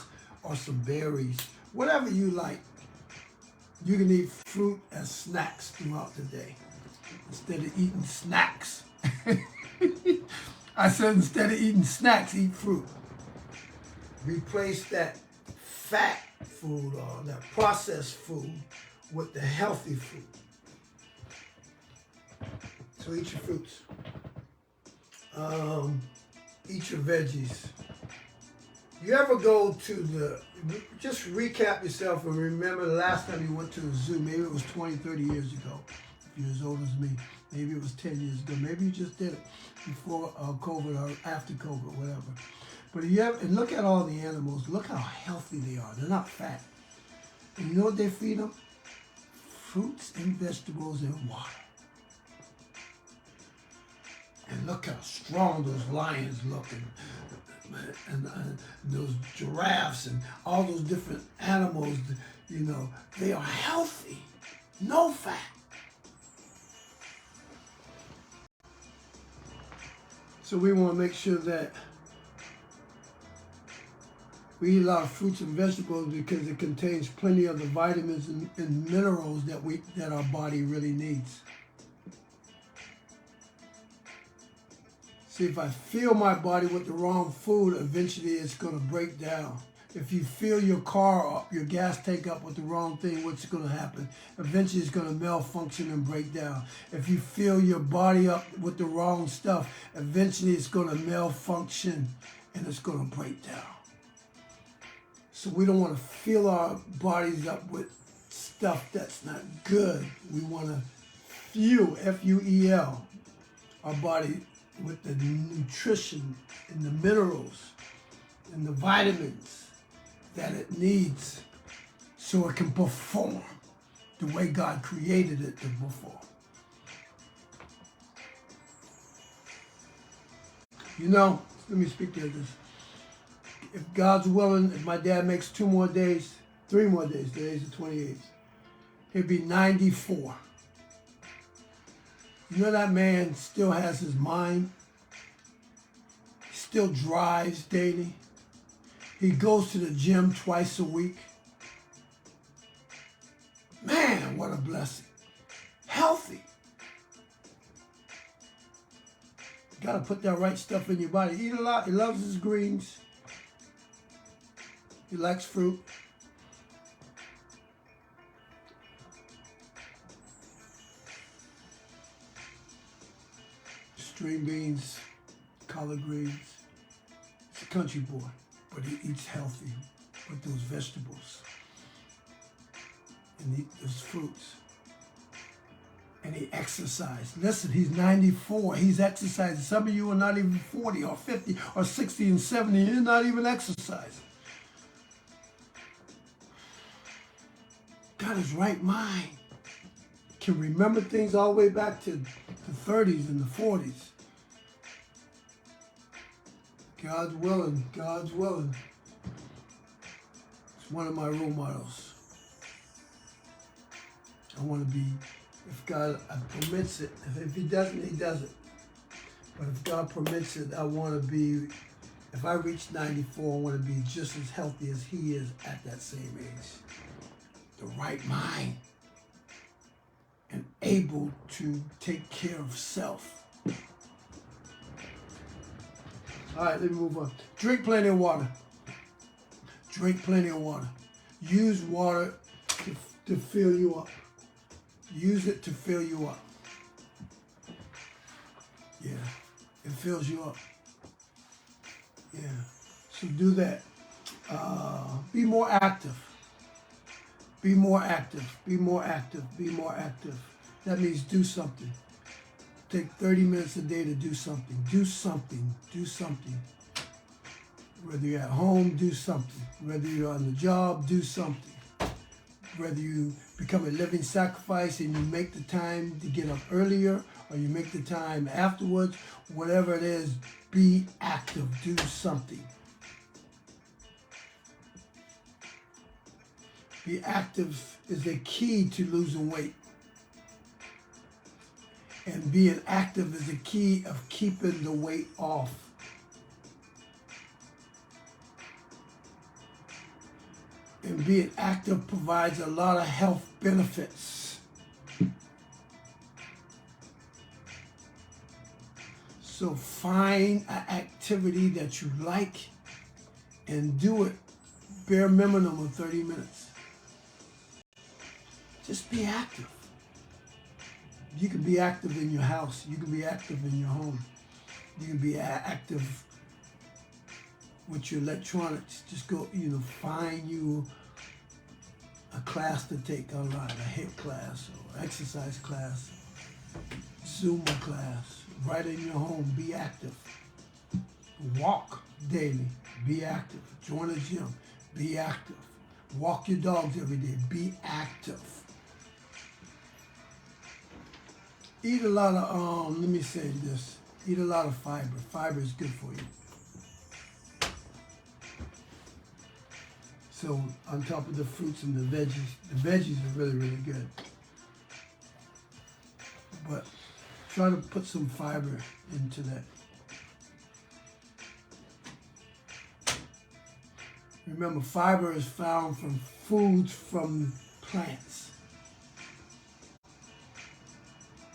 or some berries, whatever you like. You can eat fruit as snacks throughout the day instead of eating snacks. I said instead of eating snacks, eat fruit. Replace that fat food or that processed food with the healthy food. So eat your fruits. Eat your veggies. You ever go to just recap yourself and remember the last time you went to a zoo. Maybe it was 20, 30 years ago. If you're as old as me. Maybe it was 10 years ago. Maybe you just did it before COVID or after COVID, whatever. But and look at all the animals. Look how healthy they are. They're not fat. And you know what they feed them? Fruits and vegetables and water. And look how strong those lions look, and those giraffes and all those different animals, you know, they are healthy, no fat. So we want to make sure that we eat a lot of fruits and vegetables because it contains plenty of the vitamins and minerals that our body really needs. See, if I fill my body with the wrong food, eventually it's going to break down. If you fill your car up, your gas tank up with the wrong thing, what's going to happen? Eventually it's going to malfunction and break down. If you fill your body up with the wrong stuff, eventually it's going to malfunction and it's going to break down. So we don't want to fill our bodies up with stuff that's not good. We want to fuel, F-U-E-L, our body with the nutrition and the minerals and the vitamins that it needs so it can perform the way God created it to perform. You know, let me speak to this. If God's willing, if my dad makes 3 more days, today's the 28th, he'll be 94. You know that man still has his mind. He still drives daily. He goes to the gym twice a week. Man, what a blessing. Healthy. You got to put that right stuff in your body. Eat a lot. He loves his greens. He likes fruit. String beans, collard greens. He's a country boy, but he eats healthy with those vegetables and those fruits. And he exercises. Listen, he's 94. He's exercising. Some of you are not even 40 or 50 or 60 and 70. You're not even exercising. Got his right mind. Can remember things all the way back to the 30s and the 40s. God's willing. God's willing. It's one of my role models. I want to be, if God permits it, if he doesn't, he doesn't. But if God permits it, I want to be, if I reach 94, I want to be just as healthy as he is at that same age. The right mind. And able to take care of self. All right, let me move on. Drink plenty of water. Drink plenty of water. Use water to fill you up. Use it to fill you up. Yeah, it fills you up. Yeah, so do that. Be more active. Be more active. Be more active. Be more active. That means do something. Take 30 minutes a day to do something. Do something. Do something. Whether you're at home, do something. Whether you're on the job, do something. Whether you become a living sacrifice and you make the time to get up earlier or you make the time afterwards, whatever it is, be active, do something. Be active is the key to losing weight. And being active is the key of keeping the weight off. And being active provides a lot of health benefits. So find an activity that you like and do it bare minimum of 30 minutes. Just be active. You can be active in your house. You can be active in your home. You can be active with your electronics. Just go, find you a class to take online, a HIIT class or exercise class, Zumba class, right in your home. Be active. Walk daily. Be active. Join a gym. Be active. Walk your dogs every day. Be active. Eat a lot of, let me say this, eat a lot of fiber. Fiber is good for you. So on top of the fruits and the veggies are really, really good. But try to put some fiber into that. Remember, fiber is found from foods from plants.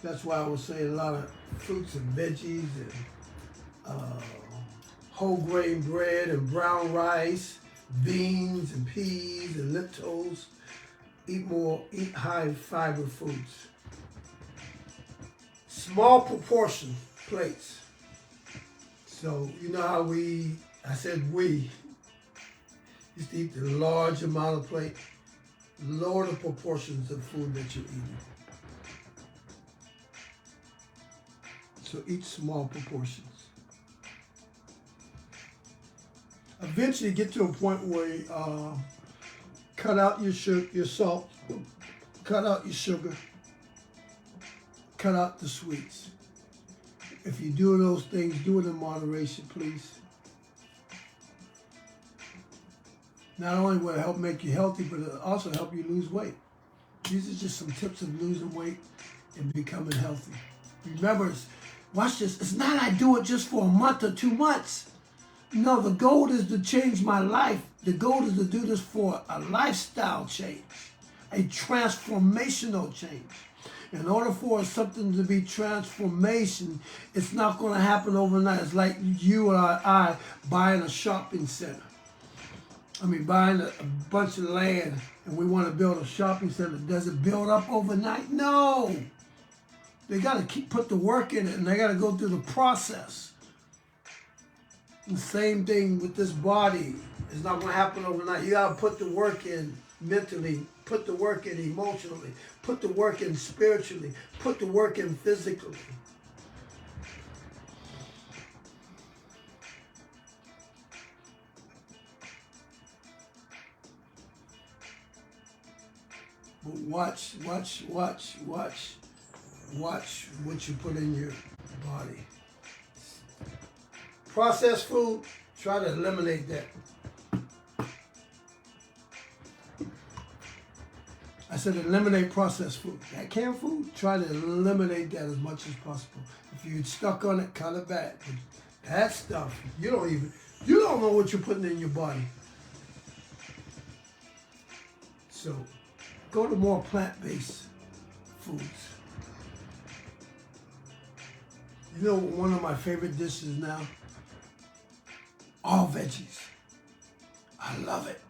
That's why I would say a lot of fruits and veggies and whole grain bread and brown rice, beans and peas and lentils. Eat high fiber foods. Small proportion plates. So you know how I said we used to eat the large amount of plate. Lower the proportions of food that you're eating. So eat small proportions. Eventually get to a point where you cut out your salt, cut out your sugar, cut out the sweets. If you do those things, do it in moderation, please. Not only will it help make you healthy, but it'll also help you lose weight. These are just some tips of losing weight and becoming healthy. Remember, watch this. It's not I do it just for a month or 2 months. No, the goal is to change my life. The goal is to do this for a lifestyle change, a transformational change. In order for something to be transformation, it's not going to happen overnight. It's like you and I buying a shopping center. Buying a bunch of land and we want to build a shopping center. Does it build up overnight? No. They got to put the work in it and they got to go through the process. The same thing with this body. It's not going to happen overnight. You got to put the work in mentally, put the work in emotionally, put the work in spiritually, put the work in physically. But watch what you put in your body. Processed food, try to eliminate that. I said eliminate processed food. That canned food, try to eliminate that as much as possible. If you're stuck on it, cut it back. But that stuff, you don't know what you're putting in your body. So go to more plant-based foods. You know one of my favorite dishes now? All veggies. I love it.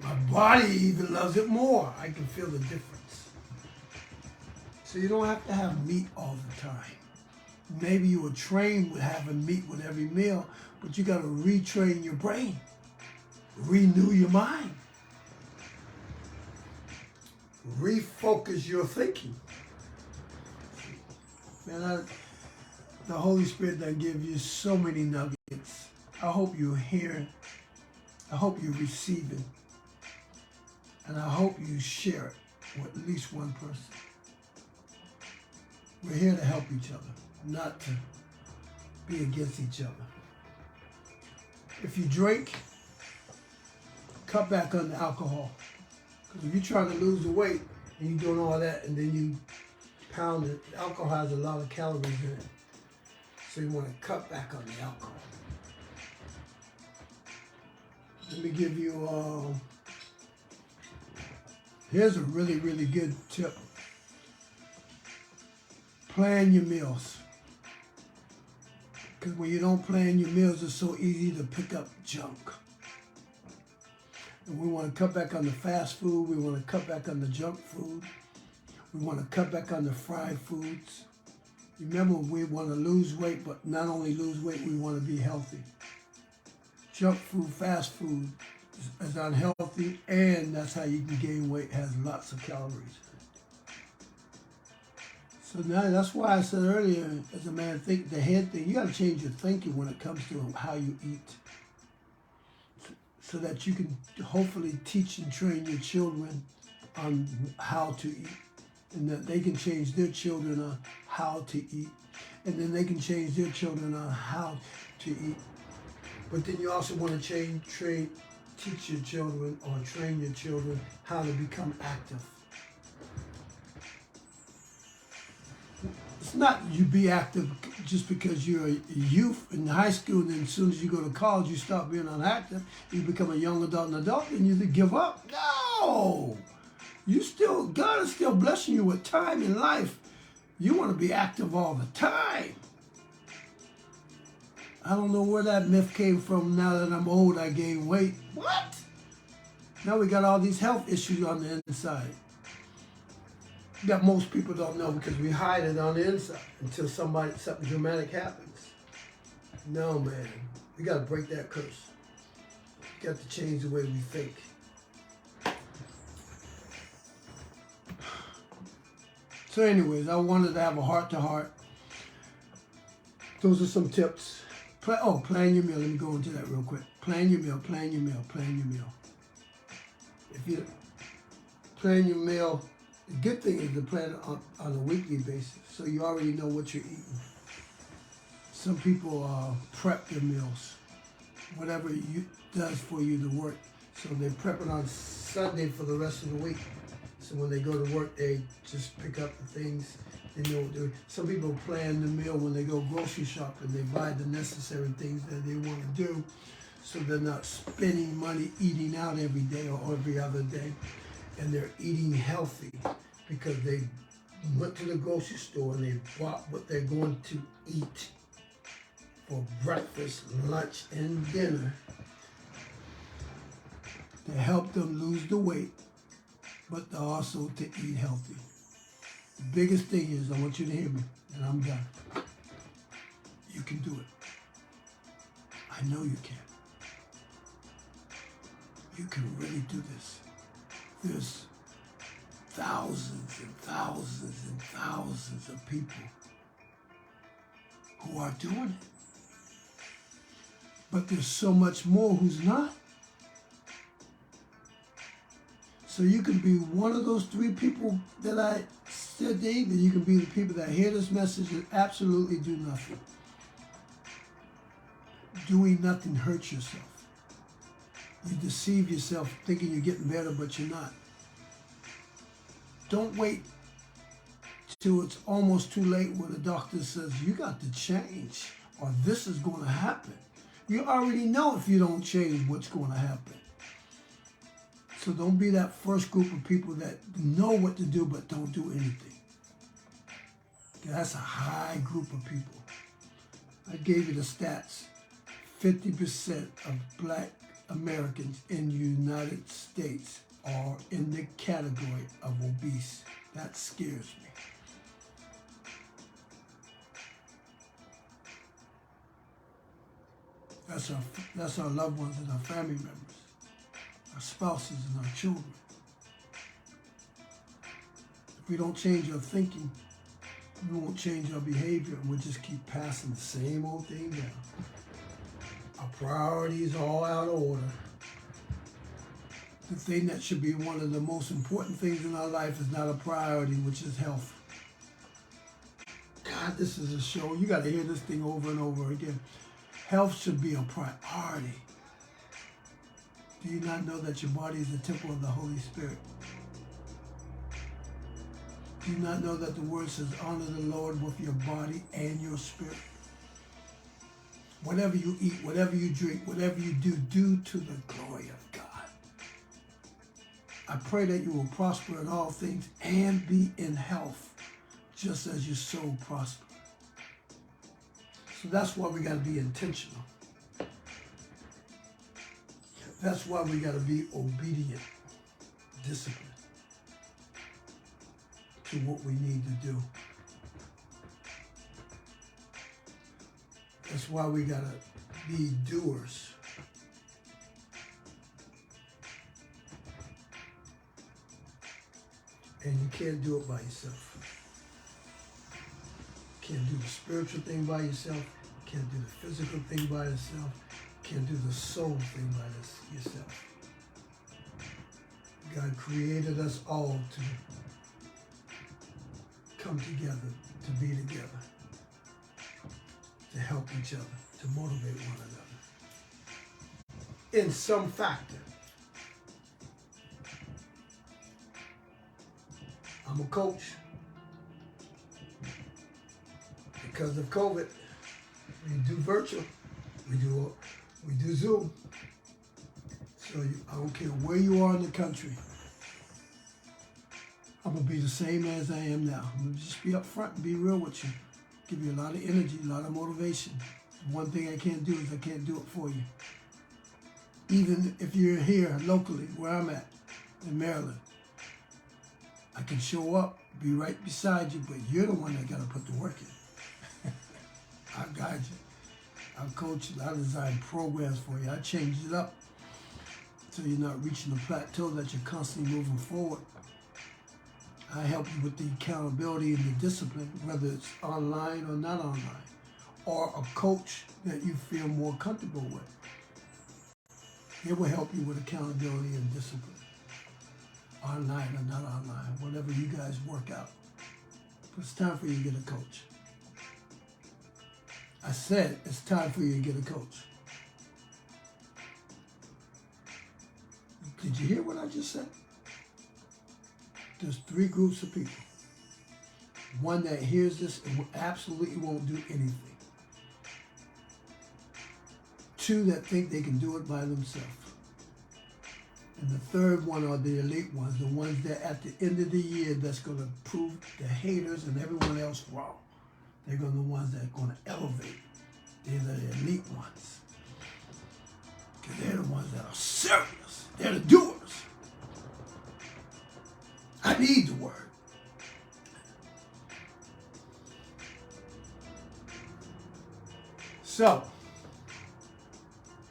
My body even loves it more. I can feel the difference. So you don't have to have meat all the time. Maybe you were trained with having meat with every meal, but you got to retrain your brain, renew your mind, refocus your thinking. Man, the Holy Spirit that gives you so many nuggets. I hope you're hearing. I hope you're receiving. And I hope you share it with at least one person. We're here to help each other, not to be against each other. If you drink, cut back on the alcohol. Because if you're trying to lose the weight and you're doing all that and then you pound it, alcohol has a lot of calories in it. So you want to cut back on the alcohol. Let me give you, here's a really, really good tip. Plan your meals. Because when you don't plan your meals, it's so easy to pick up junk. And we want to cut back on the fast food. We want to cut back on the junk food. We want to cut back on the fried foods. Remember, we want to lose weight, but not only lose weight, we want to be healthy. Junk food, fast food is unhealthy, and that's how you can gain weight. It has lots of calories. So now that's why I said earlier, as a man, think the head thing, you got to change your thinking when it comes to how you eat. So that you can hopefully teach and train your children on how to eat. And that they can change their children on how to eat. And then they can change their children on how to eat. But then you also want to teach your children or train your children how to become active. It's not you be active just because you're a youth in high school, and then as soon as you go to college, you stop being unactive. You become a young adult and adult, and you give up. No! God is still blessing you with time in life. You want to be active all the time. I don't know where that myth came from. Now that I'm old, I gain weight. What? Now we got all these health issues on the inside that most people don't know because we hide it on the inside until something dramatic happens. No, man. We got to break that curse. We got to change the way we think. So anyways, I wanted to have a heart-to-heart. Those are some tips. Plan your meal. Let me go into that real quick. Plan your meal, plan your meal, plan your meal. If you plan your meal, the good thing is to plan it on a weekly basis, so you already know what you're eating. Some people prep their meals, whatever does for you to work. So they prep it on Sunday for the rest of the week. So when they go to work, they just pick up the things they know what to do. Some people plan the meal when they go grocery shopping. They buy the necessary things that they want to do, so they're not spending money eating out every day or every other day. And they're eating healthy because they went to the grocery store and they bought what they're going to eat for breakfast, lunch, and dinner to help them lose the weight, but also to eat healthy. The biggest thing is, I want you to hear me, and I'm done. You can do it. I know you can. You can really do this. There's thousands and thousands and thousands of people who are doing it. But there's so much more who's not. So you can be one of those 3 people that I said, Dave, and you can be the people that hear this message and absolutely do nothing. Doing nothing hurts yourself. You deceive yourself thinking you're getting better, but you're not. Don't wait till it's almost too late when the doctor says, you got to change or this is going to happen. You already know if you don't change what's going to happen. So don't be that first group of people that know what to do but don't do anything. That's a high group of people. I gave you the stats. 50% of Black Americans in the United States are in the category of obese. That scares me. That's our loved ones and our family members, our spouses and our children. If we don't change our thinking, we won't change our behavior, and we'll just keep passing the same old thing down. Our priorities are all out of order. The thing that should be one of the most important things in our life is not a priority, which is health. God, this is a show. You got to hear this thing over and over again. Health should be a priority. Do you not know that your body is the temple of the Holy Spirit? Do you not know that the word says, honor the Lord with your body and your spirit? Whatever you eat, whatever you drink, whatever you do, do to the glory of God. I pray that you will prosper in all things and be in health, just as your soul prospers. So that's why we got to be intentional. That's why we got to be obedient, disciplined to what we need to do. That's why we got to be doers. And you can't do it by yourself. Can't do the spiritual thing by yourself. Can't do the physical thing by yourself. Can't do the soul thing by yourself. God created us all to come together, to be together, to help each other, to motivate one another. In some factor. I'm a coach. Because of COVID, we do virtual, we do Zoom. So I don't care where you are in the country, I'm gonna be the same as I am now. I'm gonna just be up front and be real with you. Give you a lot of energy, a lot of motivation. One thing I can't do is I can't do it for you. Even if you're here locally, where I'm at, in Maryland, I can show up, be right beside you, but you're the one that gotta put the work in. I guide you. I coach you. I design programs for you. I change it up so you're not reaching a plateau, that you're constantly moving forward. I help you with the accountability and the discipline, whether it's online or not online, or a coach that you feel more comfortable with. It will help you with accountability and discipline, online or not online, whatever you guys work out. But it's time for you to get a coach. I said it's time for you to get a coach. Did you hear what I just said? There's 3 groups of people. One that hears this and absolutely won't do anything. 2 that think they can do it by themselves. And the third one are the elite ones, the ones that at the end of the year that's going to prove the haters and everyone else wrong. They're going to be the ones that are going to elevate. They're the elite ones. Because they're the ones that are serious. They're the doers. I need the word. So,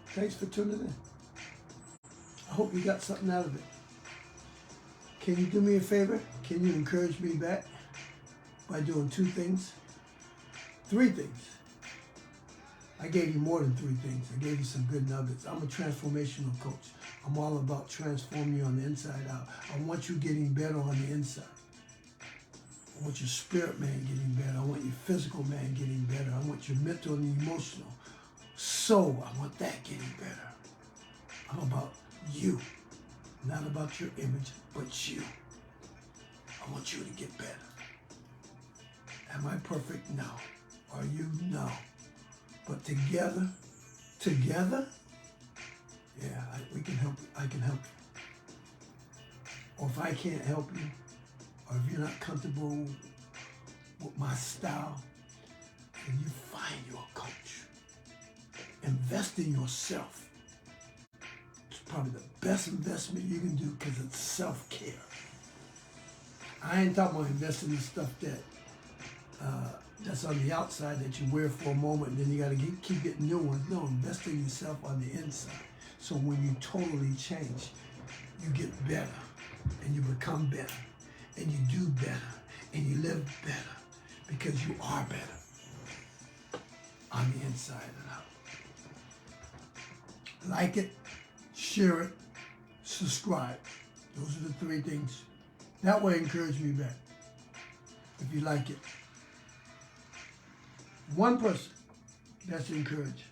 thanks for tuning in. I hope you got something out of it. Can you do me a favor? Can you encourage me back by doing 2 things? 3 things. I gave you more than 3 things. I gave you some good nuggets. I'm a transformational coach. I'm all about transforming you on the inside out. I want you getting better on the inside. I want your spirit man getting better. I want your physical man getting better. I want your mental and emotional soul. I want that getting better. I'm about you. Not about your image, but you. I want you to get better. Am I perfect? No. Are you? No. But together, yeah, we can help you. I can help you. Or if I can't help you, or if you're not comfortable with my style, then you find your coach. Invest in yourself. It's probably the best investment you can do because it's self-care. I ain't talking about investing in stuff that's on the outside that you wear for a moment and then you got to keep getting new ones. No, invest in yourself on the inside. So when you totally change, you get better and you become better and you do better and you live better because you are better on the inside and out. Like it, share it, subscribe. Those are the 3 things. That way encourage me back if you like it. One person, that's encouraged.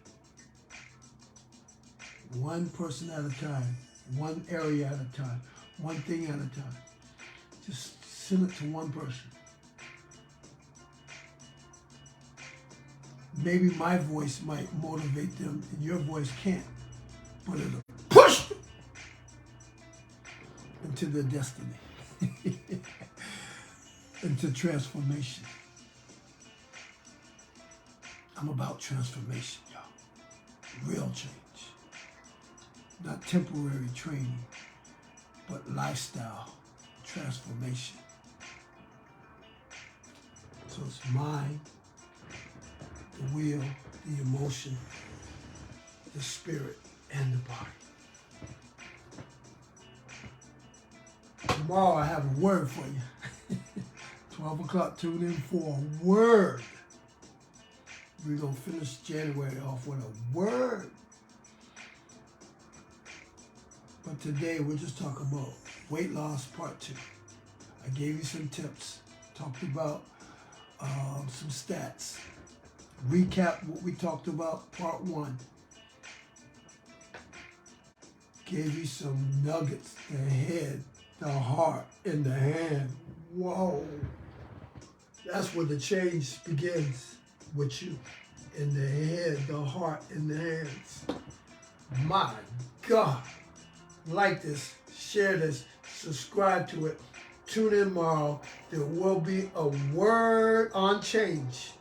One person at a time, one area at a time, one thing at a time. Just send it to one person. Maybe my voice might motivate them and your voice can't, but it'll push them into their destiny, into transformation. I'm about transformation, y'all. Real change. Not temporary training, but lifestyle transformation. So it's mind, the will, the emotion, the spirit, and the body. Tomorrow I have a word for you. 12 o'clock, tune in for a word. We're going to finish January off with a word. But today we're just talking about weight loss part 2. I gave you some tips, talked about some stats, recap what we talked about part 1. Gave you some nuggets, the head, the heart, and the hand. Whoa. That's where the change begins with you. In the head, the heart, and the hands. My God. Like this, share this, subscribe to it. Tune in tomorrow. There will be a word on change.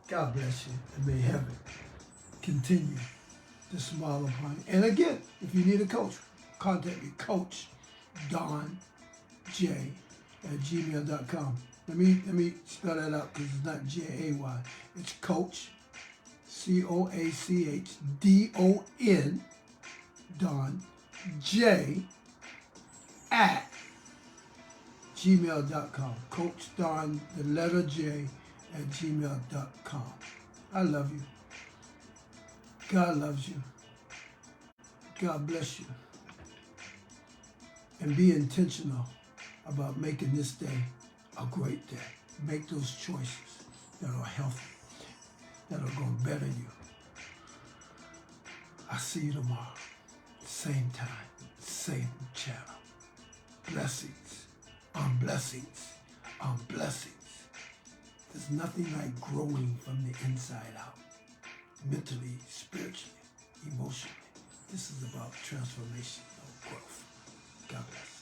God bless you, and may heaven continue to smile upon you. And again, if you need a coach, contact me, Coach Don J at gmail.com. Let me spell that out because it's not J-A-Y. It's Coach, COACHDON, Don J at gmail.com. Coach Don, the letter J at gmail.com. I love you. God loves you. God bless you. And be intentional about making this day a great day. Make those choices that are healthy, that are going to better you. I'll see you tomorrow. Same time, same channel. Blessings on blessings on blessings. There's nothing like growing from the inside out. Mentally, spiritually, emotionally. This is about transformation, growth. God bless.